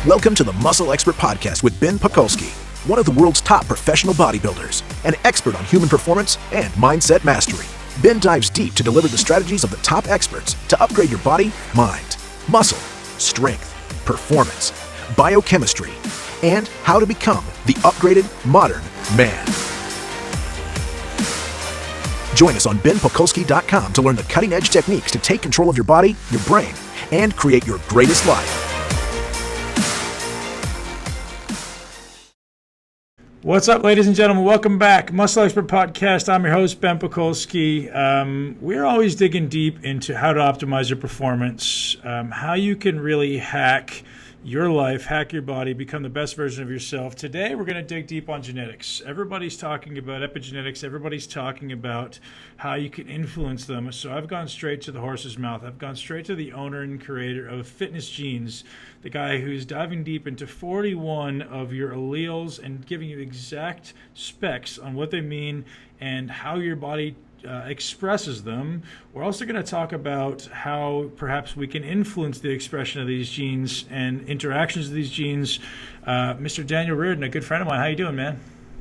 Welcome to the Muscle Expert Podcast with Ben Pakulski, one of the world's top professional bodybuilders, an expert on human performance and mindset mastery. Ben dives deep to deliver the strategies of the top experts to upgrade your body, mind, muscle, strength, performance, biochemistry, and how to become the upgraded modern man. Join us on benpakulski.com to learn the cutting-edge techniques to take control of your body, your brain, and create your greatest life. What's up, ladies and gentlemen? Welcome back. Muscle Expert Podcast. I'm your host, Ben Pakulski. We're always digging deep into how to optimize your performance, how you can really hack your life, hack your body, become the best version of yourself. Today, we're going to dig deep on genetics. Everybody's talking about epigenetics. Everybody's talking about how you can influence them. So I've gone straight to the horse's mouth. I've gone straight to the owner and creator of FitnessGenes, the guy who's diving deep into 41 of your alleles and giving you exact specs on what they mean and how your body expresses them. We're also going to talk about how perhaps we can influence the expression of these genes and interactions of these genes. Mr. Daniel Reardon, a good friend of mine. How you doing, man?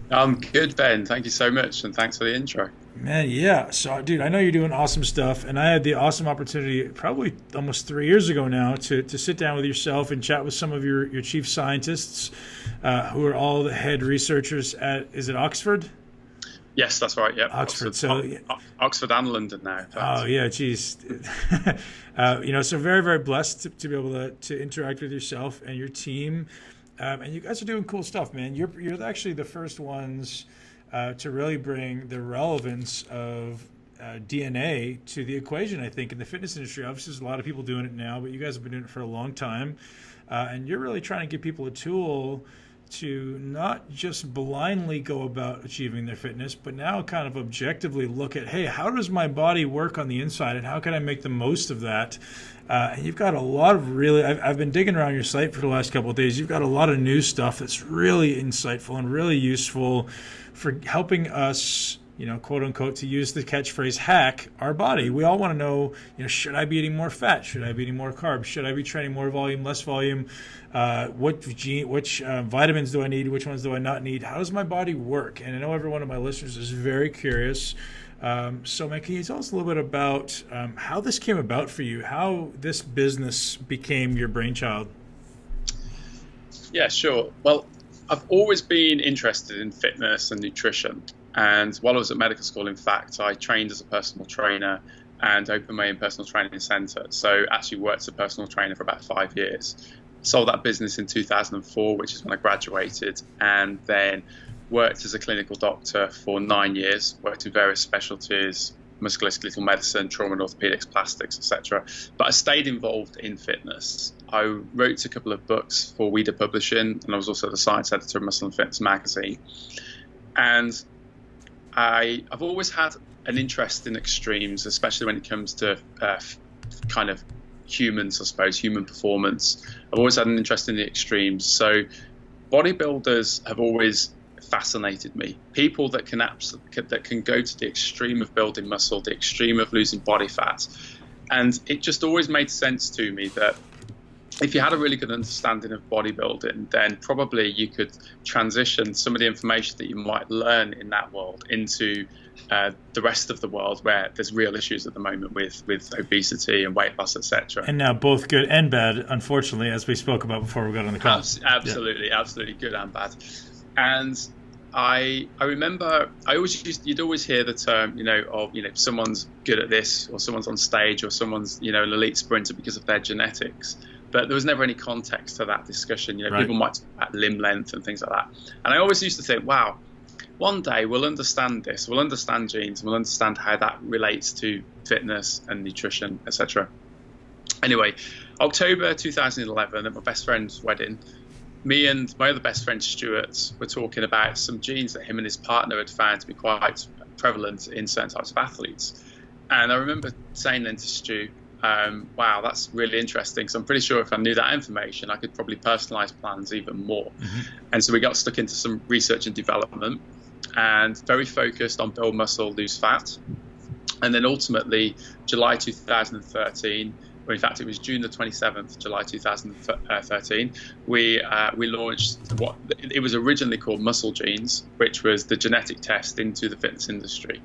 I'm good, Ben. Thank you so much, and thanks for the intro. Man, yeah. So, dude, I know you're doing awesome stuff, and I had the awesome opportunity probably almost 3 years ago now to sit down with yourself and chat with some of your chief scientists who are all the head researchers at, is it Oxford? Yes, that's right. Yeah, Oxford. Oxford and London now. Oh yeah, geez. So very, very blessed to be able to interact with yourself and your team, and you guys are doing cool stuff, man. You're actually the first ones to really bring the relevance of DNA to the equation. I think in the fitness industry, obviously, there's a lot of people doing it now, but you guys have been doing it for a long time, and you're really trying to give people a tool to not just blindly go about achieving their fitness, but now kind of objectively look at, hey, how does my body work on the inside and how can I make the most of that? And you've got a lot of really, I've been digging around your site for the last couple of days. You've got a lot of new stuff that's really insightful and really useful for helping us, quote unquote, to use the catchphrase, hack our body. We all want to know, should I be eating more fat? Should I be eating more carbs? Should I be training more volume, less volume? Which vitamins do I need? Which ones do I not need? How does my body work? And I know every one of my listeners is very curious. So, man, can you tell us a little bit about how this came about for you, how this business became your brainchild? Yeah, sure. Well, I've always been interested in fitness and nutrition. And while I was at medical school, in fact, I trained as a personal trainer and opened my own personal training center. So actually worked as a personal trainer for about 5 years. Sold that business in 2004, which is when I graduated, and then worked as a clinical doctor for 9 years, worked in various specialties, musculoskeletal medicine, trauma and orthopedics, plastics, etc. But I stayed involved in fitness. I wrote a couple of books for Reardon Publishing, and I was also the science editor of Muscle and Fitness magazine. And I've always had an interest in extremes, especially when it comes to kind of humans, I suppose, human performance. I've always had an interest in the extremes. So bodybuilders have always fascinated me. People that can go to the extreme of building muscle, the extreme of losing body fat. And it just always made sense to me that if you had a really good understanding of bodybuilding, then probably you could transition some of the information that you might learn in that world into the rest of the world, where there's real issues at the moment with obesity and weight loss, etc. And now both good and bad, unfortunately, as we spoke about before we got on the call. Absolutely, good and bad. And I remember you'd always hear the term, someone's good at this, or someone's on stage, or someone's, an elite sprinter because of their genetics. But there was never any context to that discussion. Right. People might talk about limb length and things like that. And I always used to think, wow, one day we'll understand this. We'll understand genes. We'll understand how that relates to fitness and nutrition, etc. Anyway, October 2011, at my best friend's wedding, me and my other best friend, Stuart, were talking about some genes that him and his partner had found to be quite prevalent in certain types of athletes. And I remember saying then to Stu, wow, that's really interesting. So I'm pretty sure if I knew that information, I could probably personalize plans even more. Mm-hmm. And so we got stuck into some research and development, and very focused on build muscle, lose fat. And then ultimately, July 2013, or in fact it was June the 27th, July 2013, we launched what it was originally called Muscle Genes, which was the genetic test into the fitness industry.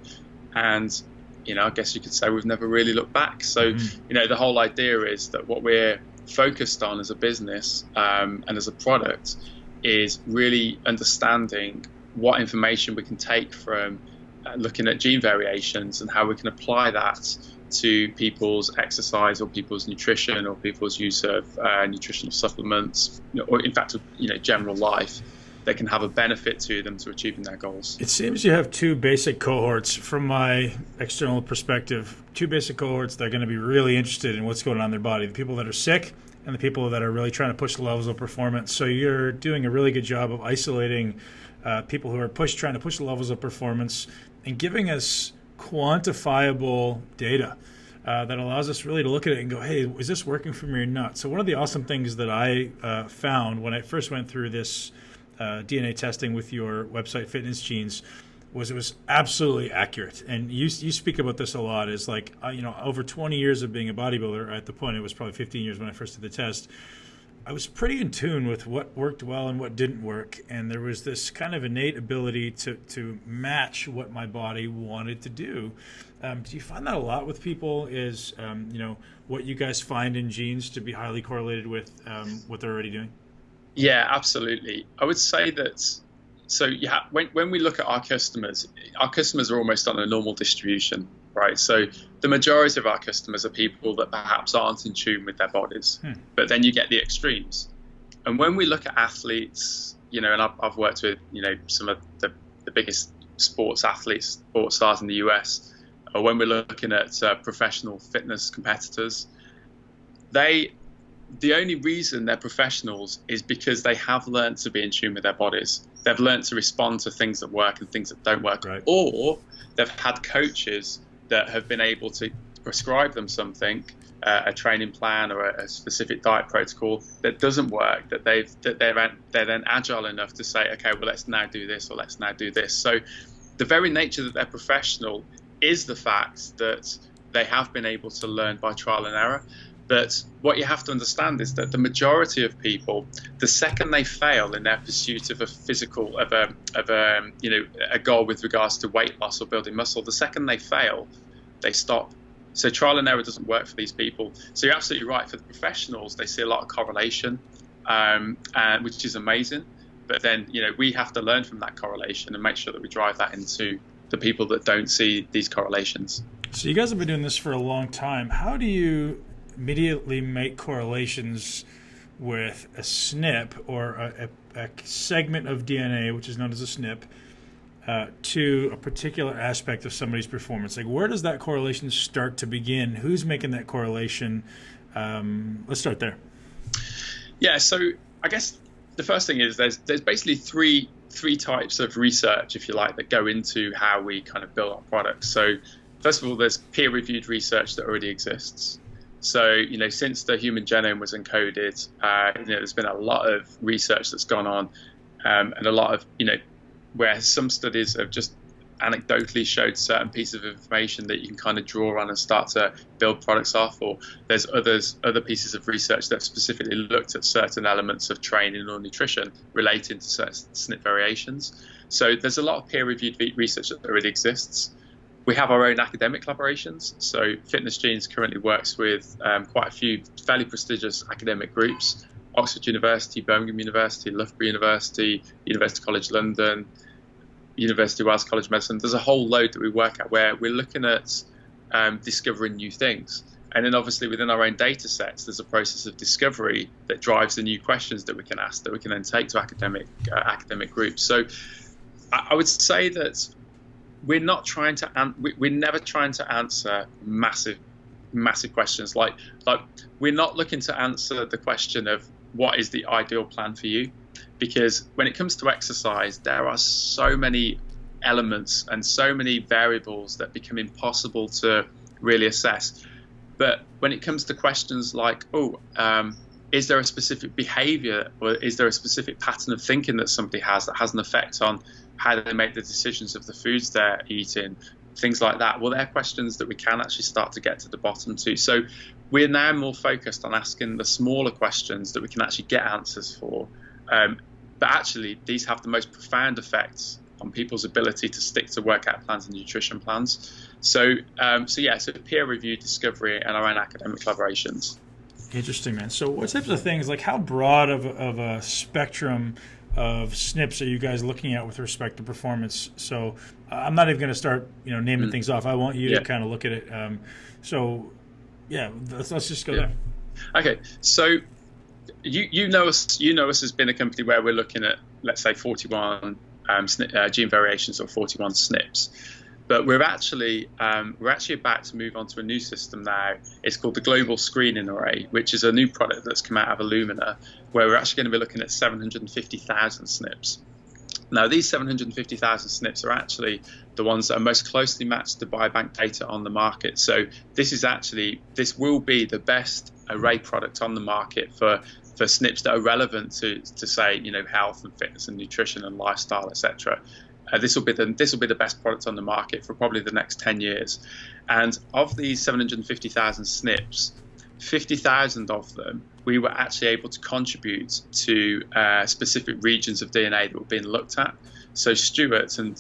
And I guess you could say we've never really looked back. So the whole idea is that what we're focused on as a business and as a product is really understanding what information we can take from looking at gene variations and how we can apply that to people's exercise or people's nutrition or people's use of nutritional supplements, or in fact, general life that can have a benefit to them to achieving their goals. It seems you have two basic cohorts from my external perspective, two basic cohorts that are going to be really interested in what's going on in their body, the people that are sick and the people that are really trying to push the levels of performance. So you're doing a really good job of isolating people who are trying to push the levels of performance and giving us quantifiable data that allows us really to look at it and go, hey, is this working for me or not? So one of the awesome things that I found when I first went through this DNA testing with your website, FitnessGenes, was it was absolutely accurate. And you speak about this a lot, is like, over 20 years of being a bodybuilder, at the point it was probably 15 years when I first did the test, I was pretty in tune with what worked well and what didn't work. And there was this kind of innate ability to match what my body wanted to do. Do you find that a lot with people, is, what you guys find in genes to be highly correlated with what they're already doing? Yeah, absolutely. I would say that, so when we look at our customers are almost on a normal distribution, right? So the majority of our customers are people that perhaps aren't in tune with their bodies, but then you get the extremes. And when we look at athletes, and I've worked with, some of the biggest sports athletes, sports stars in the US, or when we're looking at professional fitness competitors, the only reason they're professionals is because they have learned to be in tune with their bodies. They've learned to respond to things that work and things that don't work, right. Or they've had coaches that have been able to prescribe them something, a training plan or a specific diet protocol that doesn't work, that they're then agile enough to say, okay, well, let's now do this or let's now do this. So the very nature that they're professional is the fact that they have been able to learn by trial and error. But what you have to understand is that the majority of people, the second they fail in their pursuit of a goal with regards to weight loss or building muscle, the second they fail, they stop. So trial and error doesn't work for these people. So you're absolutely right. For the professionals, they see a lot of correlation, which is amazing. But then, we have to learn from that correlation and make sure that we drive that into the people that don't see these correlations. So you guys have been doing this for a long time. How do you immediately make correlations with a snip or a segment of DNA, which is known as a snip, to a particular aspect of somebody's performance? Like, where does that correlation start to begin? Who's making that correlation? Let's start there. Yeah, so I guess the first thing is there's basically three types of research, if you like, that go into how we kind of build our products. So first of all, there's peer-reviewed research that already exists. So, since the human genome was encoded, there's been a lot of research that's gone on, and a lot of, where some studies have just anecdotally showed certain pieces of information that you can kind of draw on and start to build products off, or there's other pieces of research that specifically looked at certain elements of training or nutrition relating to certain SNP variations. So there's a lot of peer-reviewed research that already exists. We have our own academic collaborations. So FitnessGenes currently works with quite a few fairly prestigious academic groups: Oxford University, Birmingham University, Loughborough University, University College London, University of Wales College of Medicine. There's a whole load that we work at where we're looking at discovering new things. And then obviously within our own data sets, there's a process of discovery that drives the new questions that we can ask, that we can then take to academic groups. So I would say that we're never trying to answer massive questions. Like we're not looking to answer the question of what is the ideal plan for you, because when it comes to exercise, there are so many elements and so many variables that become impossible to really assess. But when it comes to questions like, is there a specific behavior or is there a specific pattern of thinking that somebody has that has an effect on how they make the decisions of the foods they're eating, things like that. Well, they're questions that we can actually start to get to the bottom to. So we're now more focused on asking the smaller questions that we can actually get answers for. But actually, these have the most profound effects on people's ability to stick to workout plans and nutrition plans. So peer-reviewed discovery and our own academic collaborations. Interesting, man. So what types of things, like how broad of a spectrum of SNPs are you guys looking at with respect to performance? So I'm not even going to start, naming things off. I want you to kind of look at it. Let's just go there. Okay, so you know us as being a company where we're looking at, let's say, 41 gene variations or 41 SNPs. But we're actually about to move on to a new system now. It's called the Global Screening Array, which is a new product that's come out of Illumina, where we're actually going to be looking at 750,000 SNPs. Now, these 750,000 SNPs are actually the ones that are most closely matched to biobank data on the market. So this will be the best array product on the market for SNPs that are relevant to say, health and fitness and nutrition and lifestyle, etc. This will be the best product on the market for probably the next 10 years. And of these 750,000 SNPs, 50,000 of them we were actually able to contribute to specific regions of DNA that were being looked at. So Stuart's and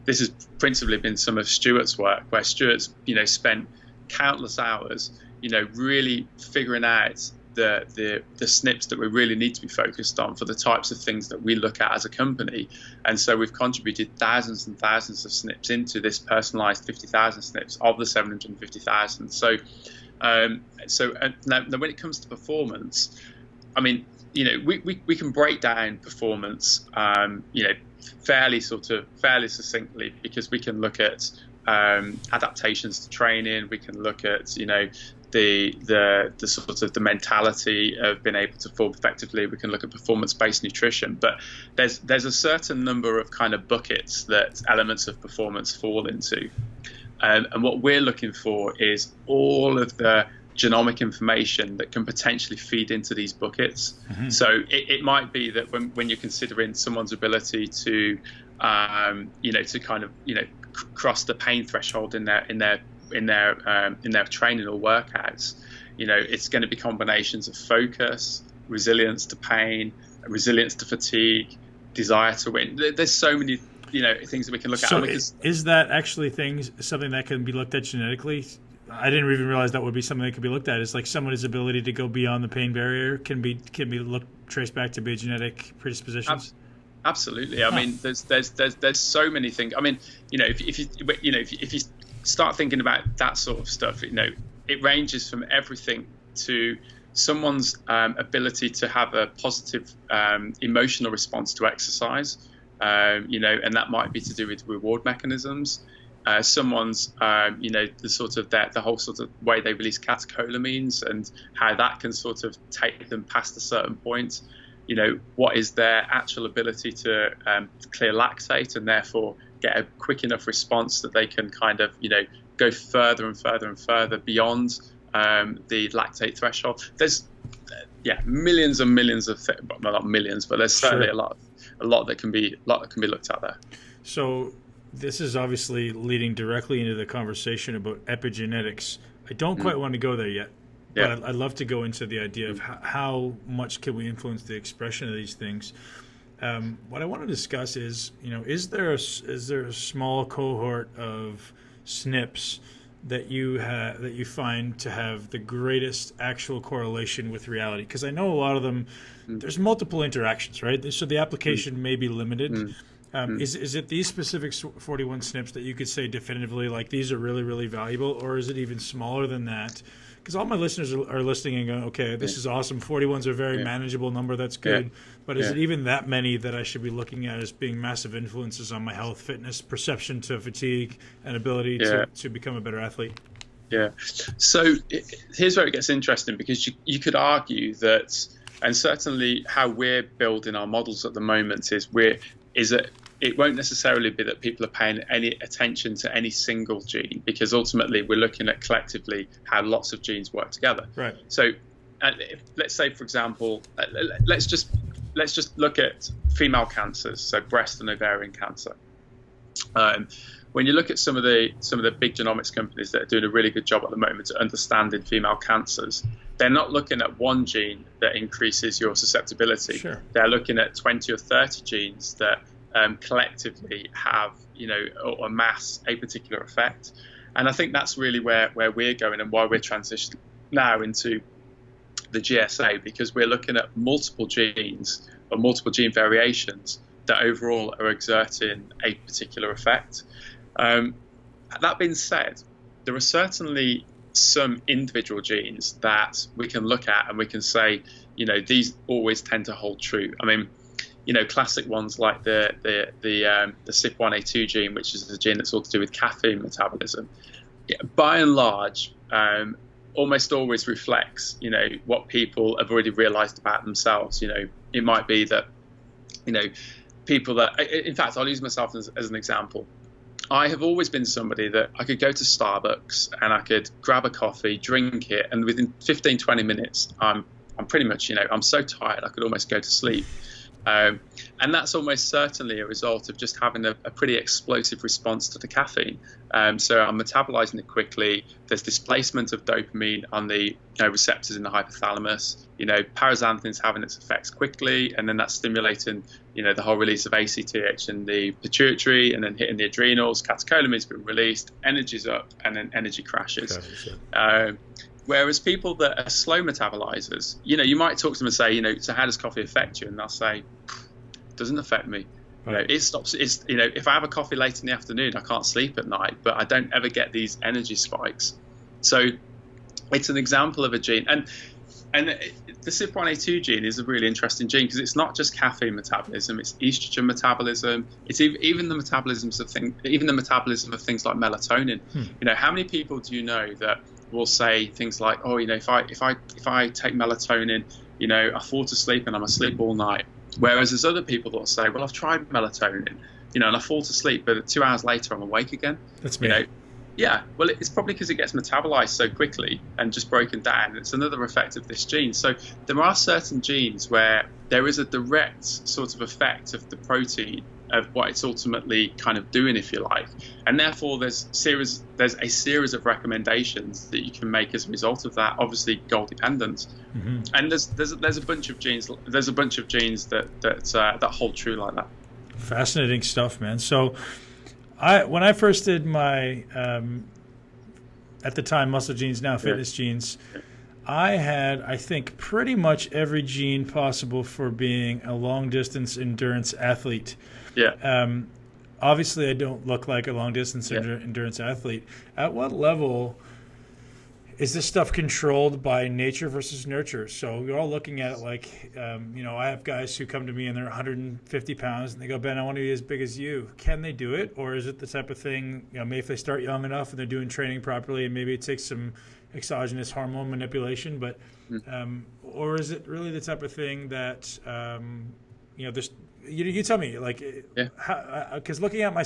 this has principally been some of Stuart's work, where Stuart's spent countless hours really figuring out the SNPs that we really need to be focused on for the types of things that we look at as a company. And so we've contributed thousands and thousands of SNPs into this personalized 50,000 SNPs of the 750,000. So now when it comes to performance, we can break down performance fairly succinctly, because we can look at adaptations to training. We can look at the sort of the mentality of being able to perform effectively. We can look at performance-based nutrition, but there's a certain number of kind of buckets that elements of performance fall into, and what we're looking for is all of the genomic information that can potentially feed into these buckets. Mm-hmm. So it might be that when you're considering someone's ability to cross the pain threshold in their training or workouts, it's going to be combinations of focus, resilience to pain, resilience to fatigue, desire to win. There's so many things that we can look at. So is that actually something that can be looked at genetically? I didn't even realize that would be something that could be looked at. It's like someone's ability to go traced back to be genetic predispositions. Absolutely. I mean, there's so many things. I mean, if you start thinking about that sort of stuff, it ranges from everything to someone's ability to have a positive emotional response to exercise, and that might be to do with reward mechanisms. Someone's, the whole sort of way they release catecholamines and how that can sort of take them past a certain point. What is their actual ability to clear lactate and therefore get a quick enough response that they can kind of, go further and further and further beyond the lactate threshold. There's, millions and millions of things, well, not millions, but there's certainly a lot that can be looked at there. So this is obviously leading directly into the conversation about epigenetics. I don't quite want to go there yet. Yeah. But I'd love to go into the idea of how much can we influence the expression of these things. What I want to discuss is, is there a small cohort of SNPs that you find to have the greatest actual correlation with reality? Because I know a lot of them, there's multiple interactions, right? So the application may be limited. Is it these specific 41 SNPs that you could say definitively, like, these are really, really valuable, or is it even smaller than that? Because all my listeners are listening and going, okay, this is awesome. 41's a very manageable number. That's good. Yeah. But is it even that many that I should be looking at as being massive influences on my health, fitness, perception to fatigue, and ability to become a better athlete? Yeah. So here's where it gets interesting, because you could argue that, and certainly how we're building our models at the moment is that it won't necessarily be that people are paying any attention to any single gene, because ultimately we're looking at collectively how lots of genes work together. Right. So let's say, for example, let's just look at female cancers, so breast and ovarian cancer. when you look at some of the big genomics companies that are doing a really good job at the moment at understanding female cancers, they're not looking at one gene that increases your susceptibility. Sure. They're looking at 20 or 30 genes that collectively have, or amass a particular effect. And I think that's really where we're going and why we're transitioning now into the GSA, because we're looking at multiple genes or multiple gene variations that overall are exerting a particular effect. That being said, there are certainly some individual genes that we can look at and we can say, these always tend to hold true. I mean, classic ones like the CYP1A2 gene, which is the gene that's all to do with caffeine metabolism, by and large, almost always reflects, what people have already realized about themselves. It might be that, people that, in fact, I'll use myself as an example. I have always been somebody that I could go to Starbucks and I could grab a coffee, drink it, and within 15, 20 minutes, I'm pretty much, I'm so tired I could almost go to sleep. And that's almost certainly a result of just having a pretty explosive response to the caffeine. So I'm metabolizing it quickly. There's displacement of dopamine on the receptors in the hypothalamus. Paraxanthin's having its effects quickly, and then that's stimulating, the whole release of ACTH in the pituitary, and then hitting the adrenals. Catecholamine's been released, energy's up, and then energy crashes. Whereas people that are slow metabolizers, you might talk to them and say, so how does coffee affect you? And they'll say, doesn't affect me. Right. It stops. If I have a coffee late in the afternoon, I can't sleep at night, but I don't ever get these energy spikes. So it's an example of a gene. And the CYP1A2 gene is a really interesting gene because it's not just caffeine metabolism; it's estrogen metabolism. It's even the metabolism of things like melatonin. How many people do you know that will say things like, oh, if I take melatonin, I fall to sleep and I'm asleep all night. Whereas there's other people that will say, well, I've tried melatonin, and I fall to sleep, but 2 hours later I'm awake again. That's me. Yeah, well, it's probably because it gets metabolized so quickly and just broken down. It's another effect of this gene. So there are certain genes where there is a direct sort of effect of the protein of what it's ultimately kind of doing, if you like. And therefore there's a series of recommendations that you can make as a result of that, obviously goal dependent. Mm-hmm. And there's a bunch of genes that hold true like that. Fascinating stuff, man. So when I first did my at the time Muscle Genes, now FitnessGenes, I had, I think, pretty much every gene possible for being a long distance endurance athlete. Yeah. Obviously, I don't look like a long distance endurance athlete. At what level is this stuff controlled by nature versus nurture? So you're all looking at it like, I have guys who come to me and they're 150 pounds and they go, Ben, I want to be as big as you. Can they do it? Or is it the type of thing, maybe if they start young enough and they're doing training properly and maybe it takes some exogenous hormone manipulation, but or is it really the type of thing that, there's, you tell me, like, because looking at my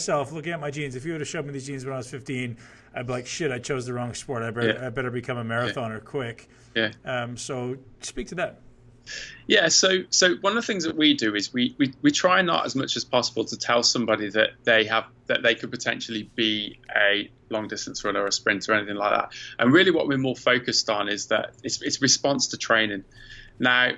genes, if you would have showed me these genes when I was 15, I'd be like, shit, I chose the wrong sport. I better become a marathoner quick. Yeah. So speak to that. Yeah. So one of the things that we do is we try not as much as possible to tell somebody that they could potentially be a long distance runner or a sprinter or anything like that. And really what we're more focused on is that it's response to training. Now,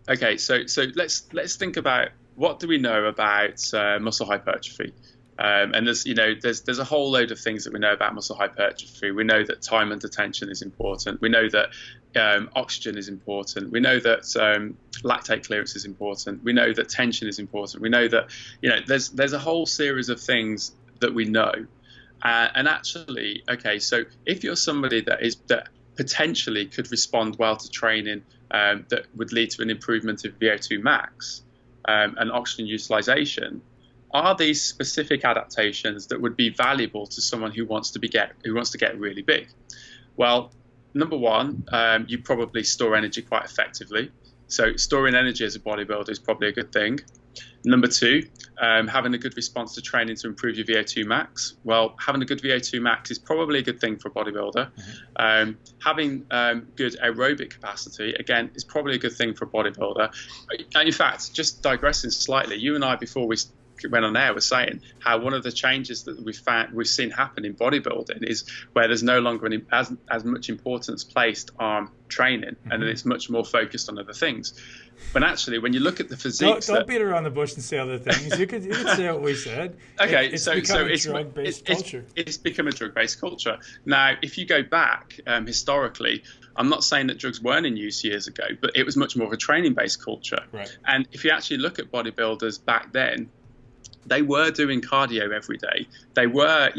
okay, so let's think about, what do we know about muscle hypertrophy? And there's a whole load of things that we know about muscle hypertrophy. We know that time under tension is important. We know that oxygen is important. We know that lactate clearance is important. We know that tension is important. We know that there's a whole series of things that we know. And actually, okay, so if you're somebody that potentially could respond well to training, that would lead to an improvement of VO2 max and oxygen utilization, are these specific adaptations that would be valuable to someone who wants to get really big? Well, number one, you probably store energy quite effectively. So storing energy as a bodybuilder is probably a good thing. Number two, having a good response to training to improve your VO2 max. Well, having a good VO2 max is probably a good thing for a bodybuilder. Mm-hmm. Having good aerobic capacity, again, is probably a good thing for a bodybuilder. And in fact, just digressing slightly, you and I, before we went on air was saying how one of the changes that we've seen happen in bodybuilding is where there's no longer as much importance placed on training, and then it's much more focused on other things. But actually, when you look at the physiques, don't beat around the bush and say other things. You could say what we said. Okay, it's become a drug-based culture. It's become a drug-based culture. Now, if you go back historically, I'm not saying that drugs weren't in use years ago, but it was much more of a training-based culture. Right. And if you actually look at bodybuilders back then, they were doing cardio every day. They were,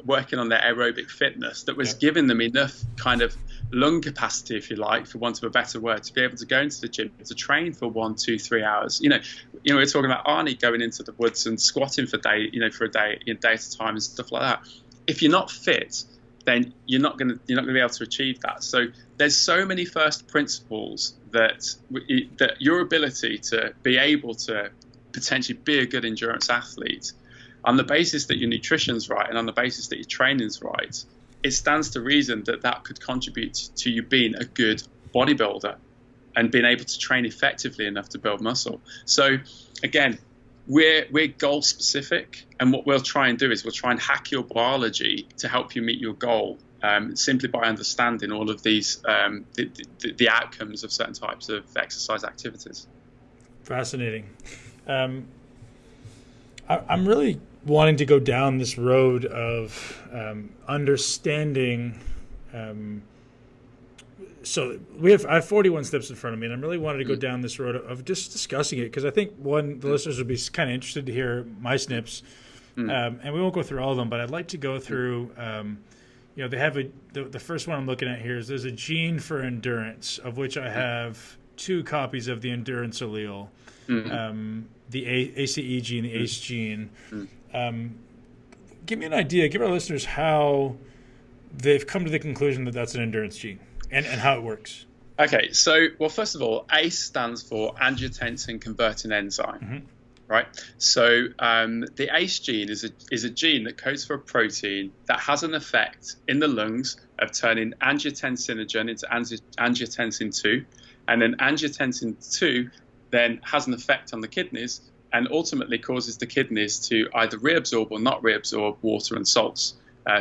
working on their aerobic fitness that was giving them enough kind of lung capacity, if you like, for want of a better word, to be able to go into the gym to train for 1, 2, 3 hours. We're talking about Arnie going into the woods and squatting for a day at a time and stuff like that. If you're not fit, then you're not going to be able to achieve that. So there's so many first principles that your ability to be able to potentially be a good endurance athlete, on the basis that your nutrition's right and on the basis that your training's right, it stands to reason that could contribute to you being a good bodybuilder and being able to train effectively enough to build muscle. So again, we're goal specific, and what we'll try and do is we'll try and hack your biology to help you meet your goal, simply by understanding all of these the outcomes of certain types of exercise activities. Fascinating. I'm really wanting to go down this road of understanding. So I have 41 steps in front of me, and I'm really wanting to go down this road of just discussing it, because I think the listeners would be kind of interested to hear my snips, and we won't go through all of them, but I'd like to go through. They have the first one I'm looking at here is there's a gene for endurance, of which I have 2 copies of the endurance allele. The ACE gene, the ACE gene. Give me an idea, give our listeners how they've come to the conclusion that that's an endurance gene and how it works. Okay, so, well, first of all, ACE stands for angiotensin converting enzyme, right? So the ACE gene is a gene that codes for a protein that has an effect in the lungs of turning angiotensinogen into angiotensin 2, and then angiotensin 2 then has an effect on the kidneys and ultimately causes the kidneys to either reabsorb or not reabsorb water and salts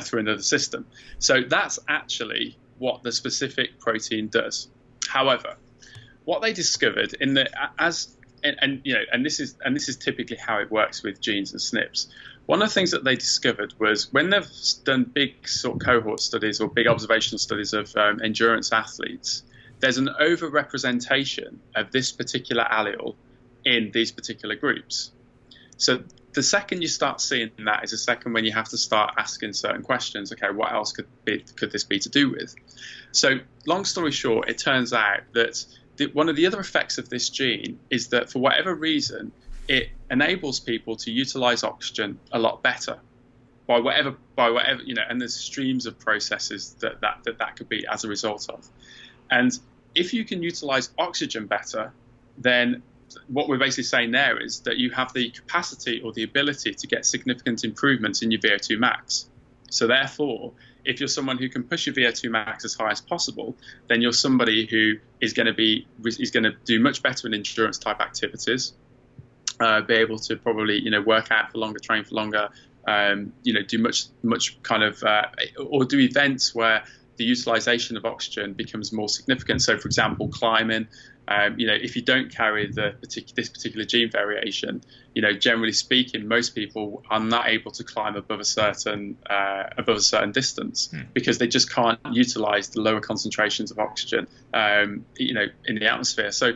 through another system. So that's actually what the specific protein does. However, what they discovered and this is typically how it works with genes and SNPs. One of the things that they discovered was when they've done big sort of cohort studies or big observational studies of endurance athletes, there's an overrepresentation of this particular allele in these particular groups. So the second you start seeing that is the second when you have to start asking certain questions. Okay, what else could this be to do with? So long story short, it turns out that one of the other effects of this gene is that for whatever reason, it enables people to utilize oxygen a lot better by whatever, and there's streams of processes that could be as a result of. And if you can utilize oxygen better, then what we're basically saying there is that you have the capacity or the ability to get significant improvements in your VO2 max. So therefore, if you're someone who can push your VO2 max as high as possible, then you're somebody who is going to do much better in endurance type activities, be able to probably work out for longer, train for longer, do much kind of or do events where the utilization of oxygen becomes more significant. So, for example, climbing. If you don't carry this particular gene variation, generally speaking, most people are not able to climb above a certain distance because they just can't utilize the lower concentrations of oxygen, in the atmosphere. So,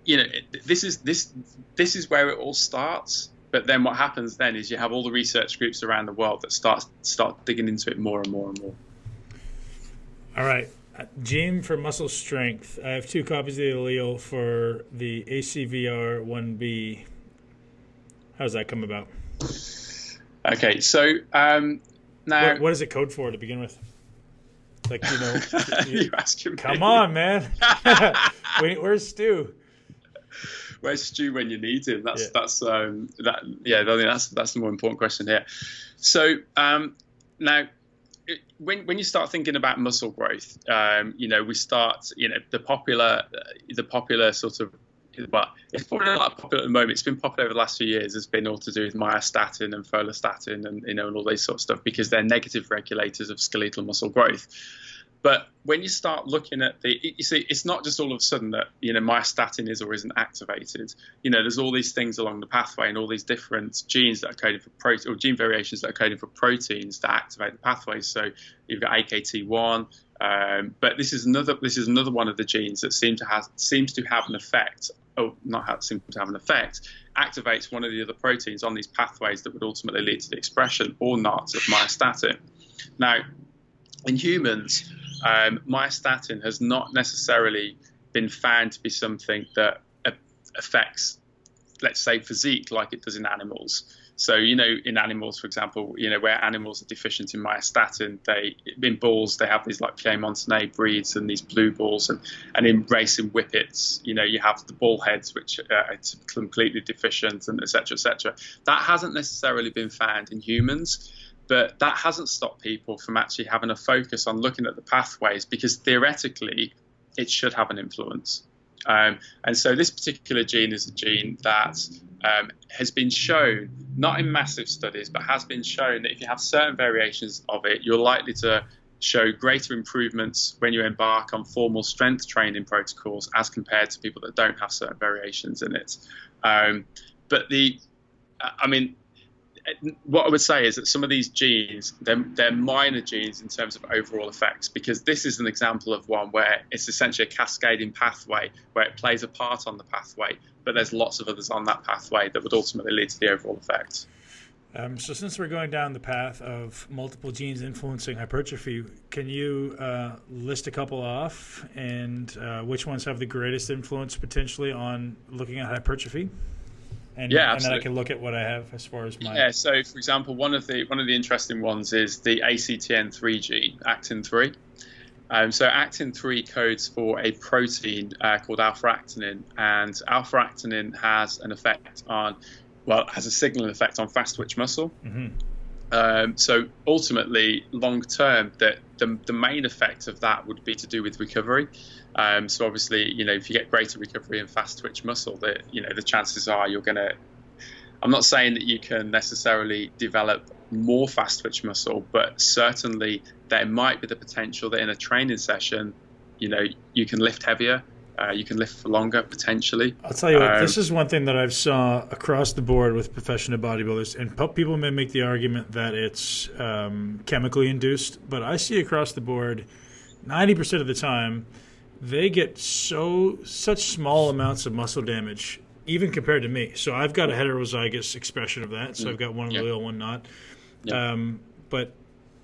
this is where it all starts. But then what happens then is you have all the research groups around the world that start digging into it more and more and more. All right. Gene for muscle strength. I have 2 copies of the allele for the ACVR1B. How does that come about? Okay, so now... What does it code for to begin with? You're asking me. Come on, man. Where's Stu? Where's Stu when you need him? I think that's the more important question here. So now, when you start thinking about muscle growth, we start, the popular sort of but it's probably not popular at the moment. It's been popular over the last few years. It's been all to do with myostatin and follistatin and and all this sort of stuff, because they're negative regulators of skeletal muscle growth. But when you start looking at you see, it's not just all of a sudden that, myostatin is or isn't activated. There's all these things along the pathway and all these different genes that are coded for protein, or gene variations that are coded for proteins that activate the pathways. So you've got AKT1, but this is another one of the genes that seems to have an effect. Oh, not seem to have an effect. Activates one of the other proteins on these pathways that would ultimately lead to the expression or not of myostatin. Now, in humans, myostatin has not necessarily been found to be something that affects, let's say, physique like it does in animals. So, in animals, for example, where animals are deficient in myostatin, in bulls, they have these like Pierre-Montanet breeds and these blue bulls, and in racing whippets, you have the bull heads, which are completely deficient, and et cetera, et cetera. That hasn't necessarily been found in humans. But that hasn't stopped people from actually having a focus on looking at the pathways, because theoretically it should have an influence. And so this particular gene is a gene that has been shown, not in massive studies, but has been shown that if you have certain variations of it, you're likely to show greater improvements when you embark on formal strength training protocols as compared to people that don't have certain variations in it. What I would say is that some of these genes, they're minor genes in terms of overall effects, because this is an example of one where it's essentially a cascading pathway where it plays a part on the pathway, but there's lots of others on that pathway that would ultimately lead to the overall effect. So since we're going down the path of multiple genes influencing hypertrophy, can you list a couple off, and which ones have the greatest influence potentially on looking at hypertrophy? And, yeah, and then I can look at what I have as far as my... Yeah, so for example, one of the interesting ones is the ACTN3 gene, actin-3. So actin-3 codes for a protein called alpha-actinin, and alpha-actinin has an effect has a signaling effect on fast twitch muscle. Mm-hmm. So ultimately, long term, the main effect of that would be to do with recovery. So obviously, if you get greater recovery in fast twitch muscle, the chances are you're going to. I'm not saying that you can necessarily develop more fast twitch muscle, but certainly there might be the potential that in a training session, you can lift heavier. You can lift for longer, potentially. I'll tell you what, this is one thing that I've saw across the board with professional bodybuilders, and people may make the argument that it's chemically induced, but I see across the board, 90% of the time, they get such small amounts of muscle damage, even compared to me. So I've got a heterozygous expression of that, so I've got one allele, one not. Yeah. And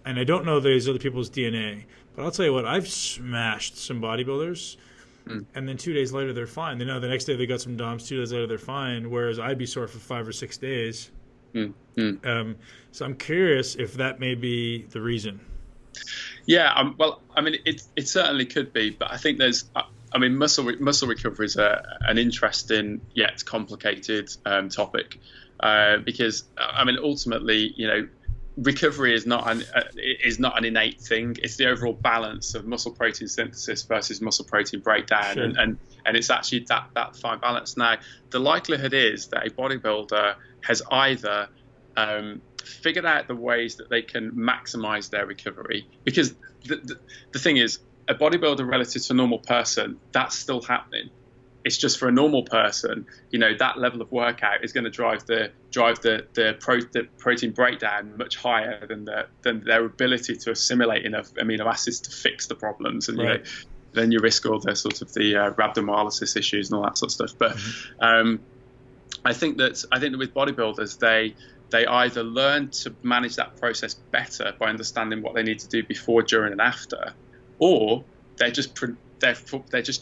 I don't know these other people's DNA, but I'll tell you what, I've smashed some bodybuilders. And then 2 days later, they're fine. The next day they got some DOMs. 2 days later, they're fine. Whereas I'd be sore for 5 or 6 days. So I'm curious if that may be the reason. Yeah. It certainly could be. But I think muscle recovery is an interesting yet complicated topic because ultimately, recovery is not an innate thing. It's the overall balance of muscle protein synthesis versus muscle protein breakdown, sure. and it's actually that fine balance. Now, the likelihood is that a bodybuilder has either figured out the ways that they can maximize their recovery, because the thing is, a bodybuilder relative to a normal person, that's still happening. It's just for a normal person, that level of workout is going to drive the protein breakdown much higher than their ability to assimilate enough amino acids to fix the problems, and right. Then you risk all the sort of the rhabdomyolysis issues and all that sort of stuff. But I think that with bodybuilders, they either learn to manage that process better by understanding what they need to do before, during, and after, or they're just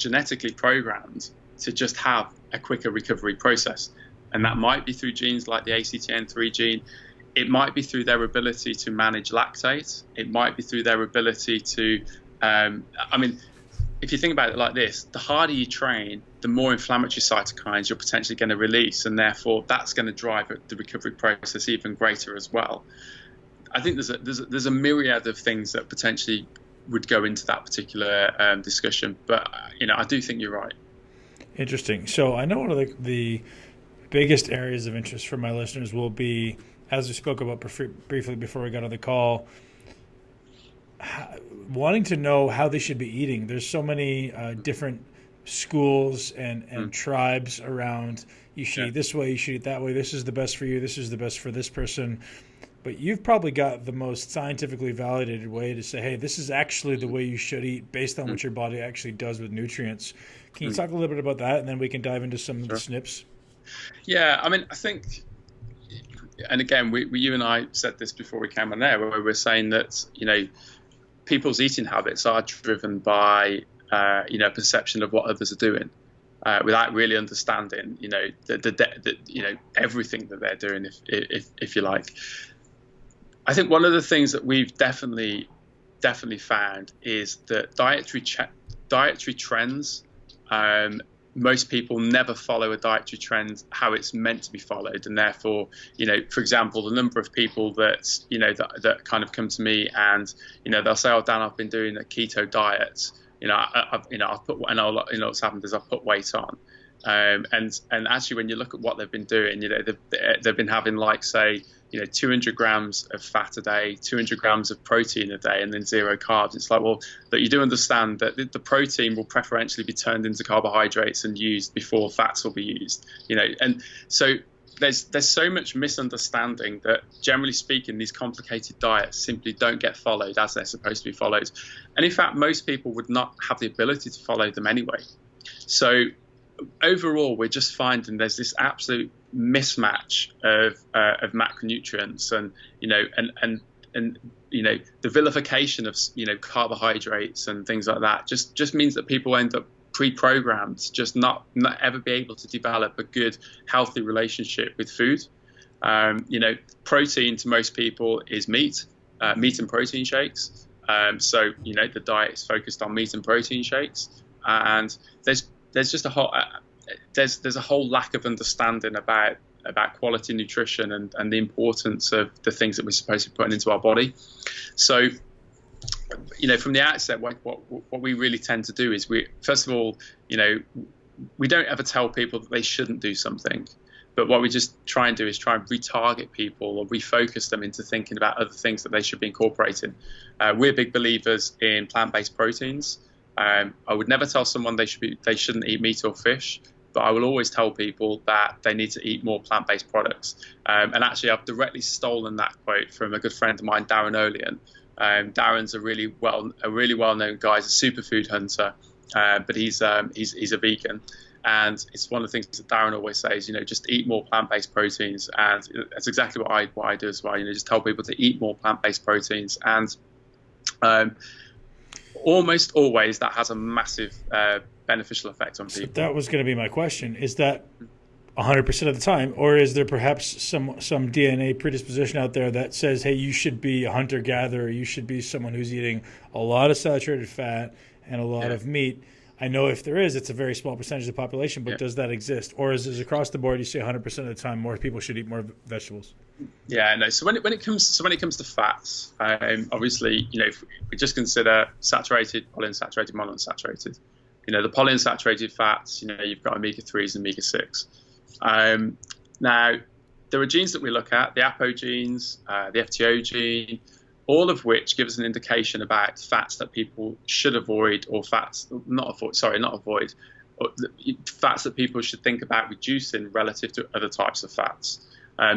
genetically programmed to just have a quicker recovery process. And that might be through genes like the ACTN3 gene. It might be through their ability to manage lactate. It might be through their ability to, if you think about it like this, the harder you train, the more inflammatory cytokines you're potentially going to release, and therefore that's going to drive the recovery process even greater as well. I think there's a myriad of things that potentially would go into that particular discussion, but I do think you're right. Interesting. So I know one of the biggest areas of interest for my listeners will be, as we spoke about briefly before we got on the call, wanting to know how they should be eating. There's so many different schools and tribes around. You should eat this way, you should eat that way. This is the best for you. This is the best for this person. But you've probably got the most scientifically validated way to say, hey, this is actually the way you should eat based on what your body actually does with nutrients. Can you talk a little bit about that, and then we can dive into some of the snips? Yeah, I mean, I think, and again, you and I said this before we came on air, where we were saying that, people's eating habits are driven by, perception of what others are doing, without really understanding, everything that they're doing, if you like. I think one of the things that we've definitely found is that dietary trends, most people never follow a dietary trend how it's meant to be followed, and therefore, for example, the number of people that that kind of come to me and they'll say, "Oh, Dan, I've been doing a keto diet. I've put, and what's happened is I've put weight on." And actually, when you look at what they've been doing, they've been having, like, say, 200 grams of fat a day, 200 grams of protein a day, and then 0 carbs. It's like, well, that you do understand that the protein will preferentially be turned into carbohydrates and used before fats will be used. And so there's so much misunderstanding that, generally speaking, these complicated diets simply don't get followed as they're supposed to be followed. And in fact, most people would not have the ability to follow them anyway. So overall, we're just finding there's this absolute mismatch of macronutrients, and the vilification of carbohydrates and things like that just means that people end up pre-programmed, just not ever be able to develop a good, healthy relationship with food. Protein to most people is meat and protein shakes. So the diet is focused on meat and protein shakes, and there's just a whole lack of understanding about quality nutrition and the importance of the things that we're supposed to be putting into our body. So, from the outset, what we really tend to do is first of all, we don't ever tell people that they shouldn't do something, but what we just try and do is try and retarget people or refocus them into thinking about other things that they should be incorporating. We're big believers in plant-based proteins. I would never tell someone they shouldn't eat meat or fish, but I will always tell people that they need to eat more plant-based products. And actually, I've directly stolen that quote from a good friend of mine, Darren Olean. Darren's a really well-known guy. He's a superfood hunter, but he's a vegan. And it's one of the things that Darren always says, just eat more plant-based proteins. And that's exactly what I do as well. Just tell people to eat more plant-based proteins. And almost always that has a massive beneficial effect on people. So that was going to be my question. Is that 100% of the time, or is there perhaps some DNA predisposition out there that says, hey, you should be a hunter-gatherer, you should be someone who's eating a lot of saturated fat and a lot of meat? I know if there is, it's a very small percentage of the population, but does that exist? Or is it across the board, you say 100% of the time more people should eat more vegetables? Yeah, no. So when it comes to fats, obviously, if we just consider saturated, polyunsaturated, monounsaturated. The polyunsaturated fats, you've got omega-3s and omega-6. Now, there are genes that we look at, the APO genes, the FTO gene, all of which give us an indication about fats that people should avoid, or fats that people should think about reducing relative to other types of fats.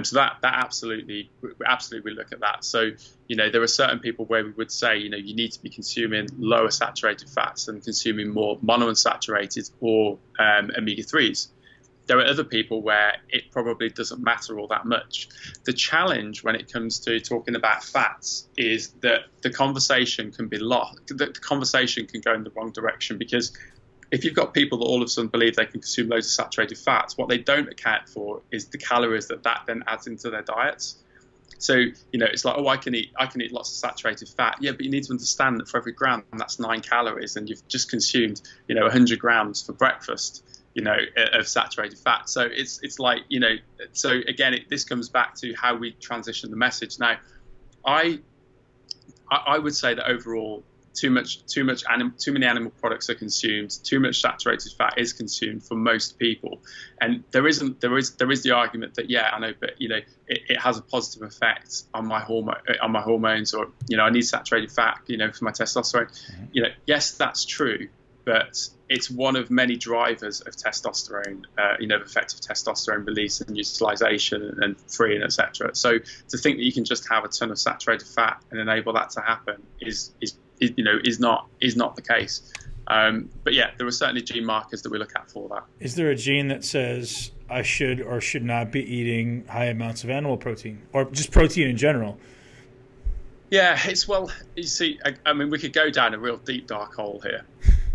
So that absolutely we look at that. So, there are certain people where we would say, you need to be consuming lower saturated fats and consuming more monounsaturated or omega-3s. There are other people where it probably doesn't matter all that much. The challenge when it comes to talking about fats is that the conversation can be lost. The conversation can go in the wrong direction, because if you've got people that all of a sudden believe they can consume loads of saturated fats, what they don't account for is the calories that then adds into their diets. So, it's like, oh, I can eat lots of saturated fat. Yeah, but you need to understand that for every gram, that's 9 calories, and you've just consumed, 100 grams for breakfast, of saturated fat. So it's like, so again, this comes back to how we transition the message. Now, I would say that overall, too many animal products are consumed, too much saturated fat is consumed for most people, and there is the argument that I know, but it has a positive effect on my hormones, or I need saturated fat for my testosterone. Yes, that's true, but it's one of many drivers of testosterone, effective testosterone release and utilization and freeing, etc. So to think that you can just have a ton of saturated fat and enable that to happen is not the case. But yeah, there are certainly gene markers that we look at for that. Is there a gene that says I should or should not be eating high amounts of animal protein, or just protein in general? Yeah, you see, I mean, we could go down a real deep dark hole here,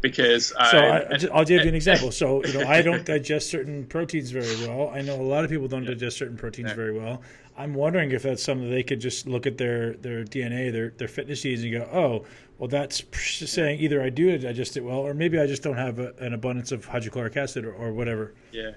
because I'll give you an example. So I don't digest certain proteins very well. I know a lot of people don't digest certain proteins very well. I'm wondering if that's something they could just look at their DNA, their fitness genes, and go, oh, well, that's saying either I do digest it well, or maybe I just don't have an abundance of hydrochloric acid or whatever. Yeah,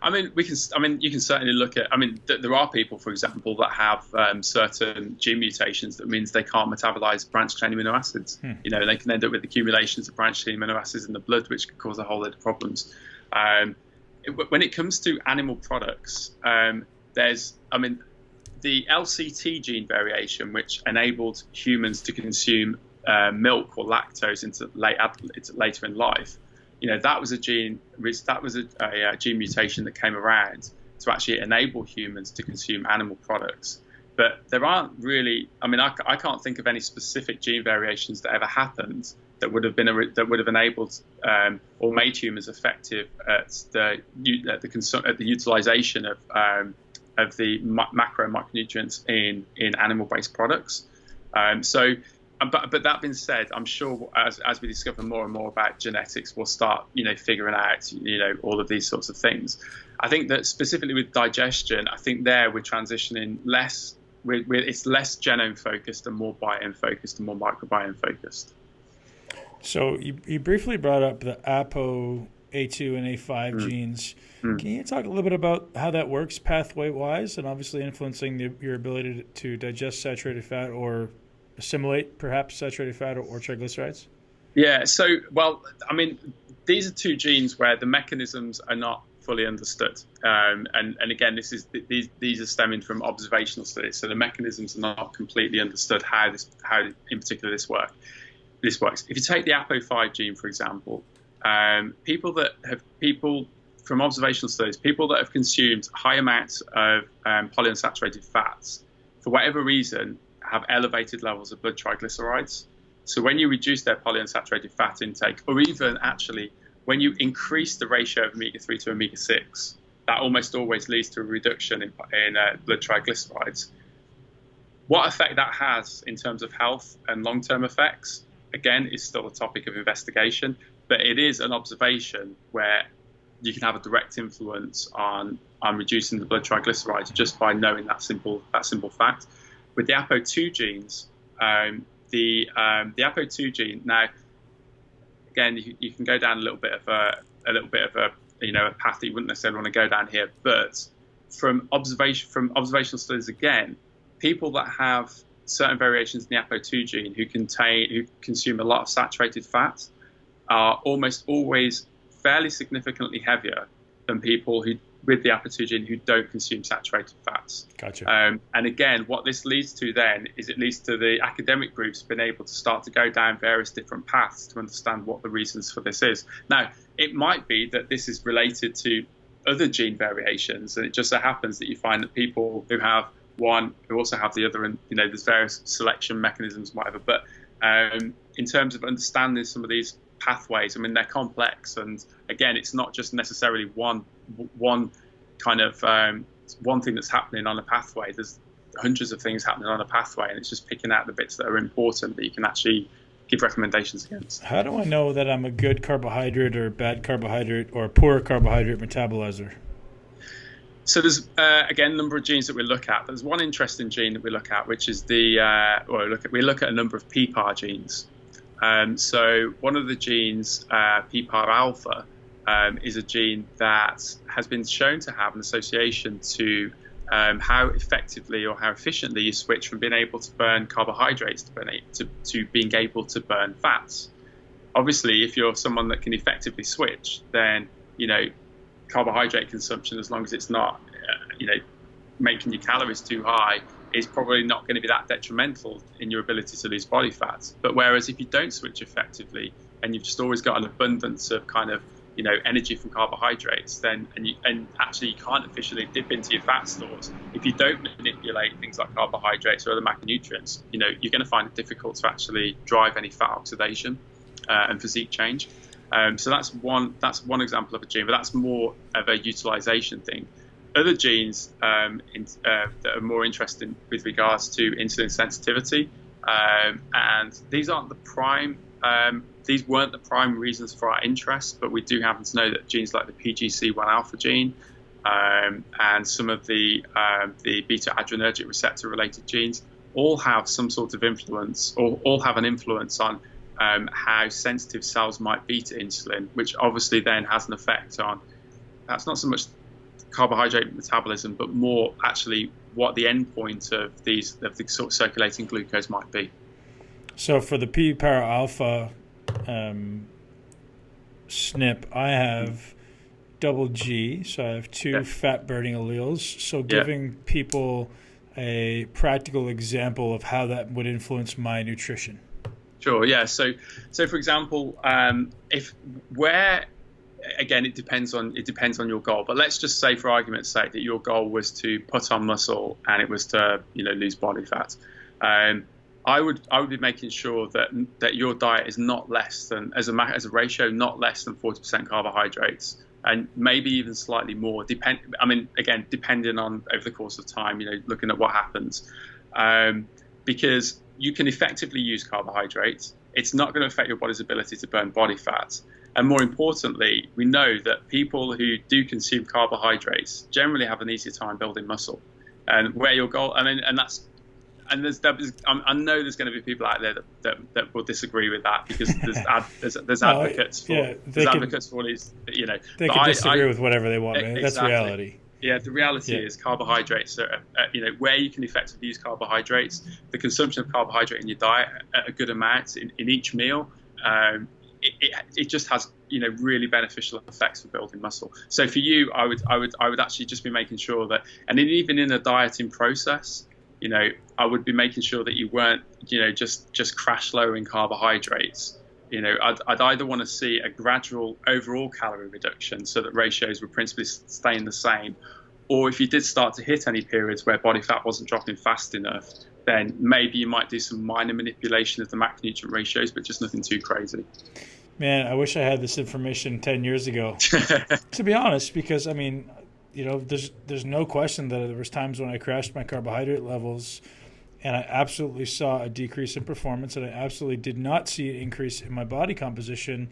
I mean, you can certainly look at. I mean, there are people, for example, that have certain gene mutations that means they can't metabolize branched chain amino acids. They can end up with accumulations of branched chain amino acids in the blood, which can cause a whole load of problems. When it comes to animal products, the LCT gene variation, which enabled humans to consume milk or lactose into later in life, that was a gene mutation that came around to actually enable humans to consume animal products. But there aren't really. I mean, I can't think of any specific gene variations that ever happened that would have enabled or made humans effective at the utilization of the macro and micronutrients in animal-based products. But that being said, I'm sure as we discover more and more about genetics, we'll start figuring out all of these sorts of things. I think that specifically with digestion, I think there we're transitioning less. It's less genome focused and more biome focused and more microbiome focused. So you briefly brought up the APO2 and APO5 genes. Can you talk a little bit about how that works pathway-wise, and obviously influencing your ability to digest saturated fat or assimilate perhaps saturated fat or triglycerides? Yeah, so, I mean, these are two genes where the mechanisms are not fully understood. And again, these are stemming from observational studies, so the mechanisms are not completely understood how in particular this works. If you take the APO5 gene, for example, people from observational studies, people that have consumed high amounts of polyunsaturated fats, for whatever reason, have elevated levels of blood triglycerides. So when you reduce their polyunsaturated fat intake, or even actually when you increase the ratio of omega-3 to omega-6, that almost always leads to a reduction in blood triglycerides. What effect that has in terms of health and long-term effects, again, is still a topic of investigation, but it is an observation where you can have a direct influence on reducing the blood triglycerides just by knowing that simple fact. With the APO2 genes, the APO2 gene, now again, you can go down a little bit of a path that you wouldn't necessarily want to go down here, but from observational studies, again, people that have certain variations in the APO2 gene who consume a lot of saturated fat are almost always fairly significantly heavier than people with the APO2 gene who don't consume saturated fats. Gotcha. And again, what this leads to then is it leads to the academic groups being able to start to go down various different paths to understand what the reasons for this is. Now, it might be that this is related to other gene variations, and it just so happens that you find that people who have one who also have the other, and there's various selection mechanisms, whatever. But in terms of understanding some of these pathways, I mean, they're complex, and again, it's not just necessarily one kind of one thing that's happening on a pathway. There's hundreds of things happening on a pathway, and it's just picking out the bits that are important that you can actually give recommendations against. How do I know that I'm a good carbohydrate or bad carbohydrate or a poor carbohydrate metabolizer? So there's again a number of genes that we look at. There's one interesting gene that we look at, which is we look at a number of PPAR genes. So one of the genes, PPAR alpha, is a gene that has been shown to have an association to how effectively or how efficiently you switch from being able to burn carbohydrates to being able to burn fats. Obviously, if you're someone that can effectively switch, then, carbohydrate consumption, as long as it's not, making your calories too high, is probably not going to be that detrimental in your ability to lose body fat. But whereas if you don't switch effectively and you've just always got an abundance of kind of, energy from carbohydrates, then and actually you can't efficiently dip into your fat stores. If you don't manipulate things like carbohydrates or other macronutrients, you're going to find it difficult to actually drive any fat oxidation and physique change. So that's one example of a gene, but that's more of a utilization thing. Other genes that are more interesting with regards to insulin sensitivity, and these aren't the prime. These weren't the prime reasons for our interest, but we do happen to know that genes like the PGC1 alpha gene and some of the beta adrenergic receptor related genes all have some sort of influence, or all have an influence on how sensitive cells might be to insulin, which obviously then has an effect on, that's not so much carbohydrate metabolism, but more actually what the end point of the sort of circulating glucose might be. So for the P para alpha snip, I have double G, so I have two fat burning alleles. So giving people a practical example of how that would influence my nutrition. Sure. Yeah. So for example, again, it depends on your goal. But let's just say, for argument's sake, that your goal was to put on muscle and it was to lose body fat. I would be making sure that your diet is not less than, as a ratio, not less than 40% carbohydrates, and maybe even slightly more. Depending on over the course of time, looking at what happens, because you can effectively use carbohydrates. It's not going to affect your body's ability to burn body fat. And more importantly, we know that people who do consume carbohydrates generally have an easier time building muscle. And where your goal, I know there's going to be people out there that will disagree with that, because there's advocates for all these, They can disagree with whatever they want, man. That's reality. Yeah, the reality is carbohydrates are, where you can effectively use carbohydrates, the consumption of carbohydrate in your diet at a good amount in each meal, it just has really beneficial effects for building muscle. So for you, I would actually just be making sure that, and even in a dieting process, I would be making sure that you weren't just crash lowering carbohydrates. I'd either want to see a gradual overall calorie reduction so that ratios were principally staying the same, or if you did start to hit any periods where body fat wasn't dropping fast enough, then maybe you might do some minor manipulation of the macronutrient ratios, but just nothing too crazy. Man, I wish I had this information 10 years ago, to be honest, because, there's no question that there was times when I crashed my carbohydrate levels and I absolutely saw a decrease in performance, and I absolutely did not see an increase in my body composition.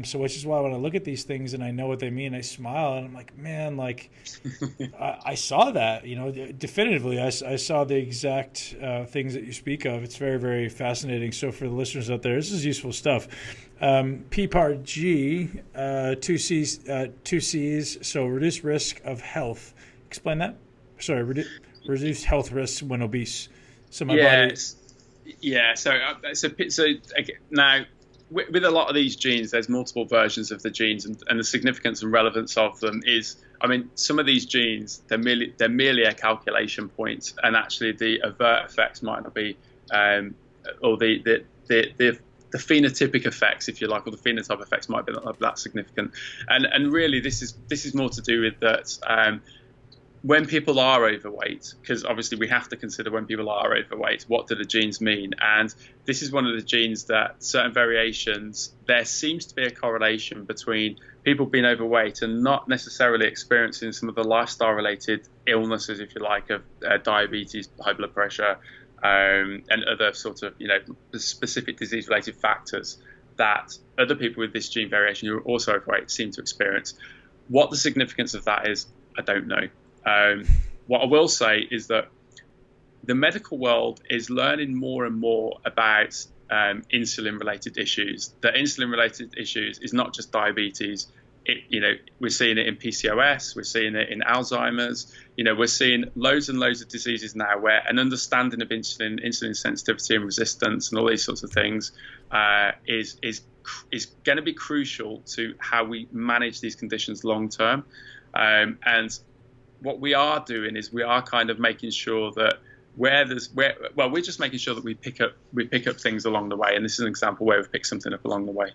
So which is why when I look at these things and I know what they mean, I smile and I'm like, man, I saw that, definitively. I saw the exact things that you speak of. It's very, very fascinating. So for the listeners out there, this is useful stuff. P-PAR-G, two C's, so reduced risk of health. Explain that. Sorry, reduced health risks when obese. So my body. Yeah. So now, with a lot of these genes, there's multiple versions of the genes, and the significance and relevance of them is, some of these genes, they're merely a calculation point, and actually the overt effects might not be, or the phenotypic effects, if you like, or the phenotype effects might be not that significant. And really, this is more to do with that. When people are overweight, because obviously we have to consider when people are overweight, what do the genes mean? And this is one of the genes that certain variations, there seems to be a correlation between people being overweight and not necessarily experiencing some of the lifestyle-related illnesses, if you like, of diabetes, high blood pressure, and other sort of, specific disease-related factors that other people with this gene variation who are also overweight seem to experience. What the significance of that is, I don't know. What I will say is that the medical world is learning more and more about insulin-related issues. That insulin-related issues is not just diabetes. we're seeing it in PCOS, we're seeing it in Alzheimer's. We're seeing loads and loads of diseases now where an understanding of insulin sensitivity and resistance and all these sorts of things is going to be crucial to how we manage these conditions long term. And what we are doing is we are kind of making sure that we're just making sure that we pick up things along the way. And this is an example where we've picked something up along the way.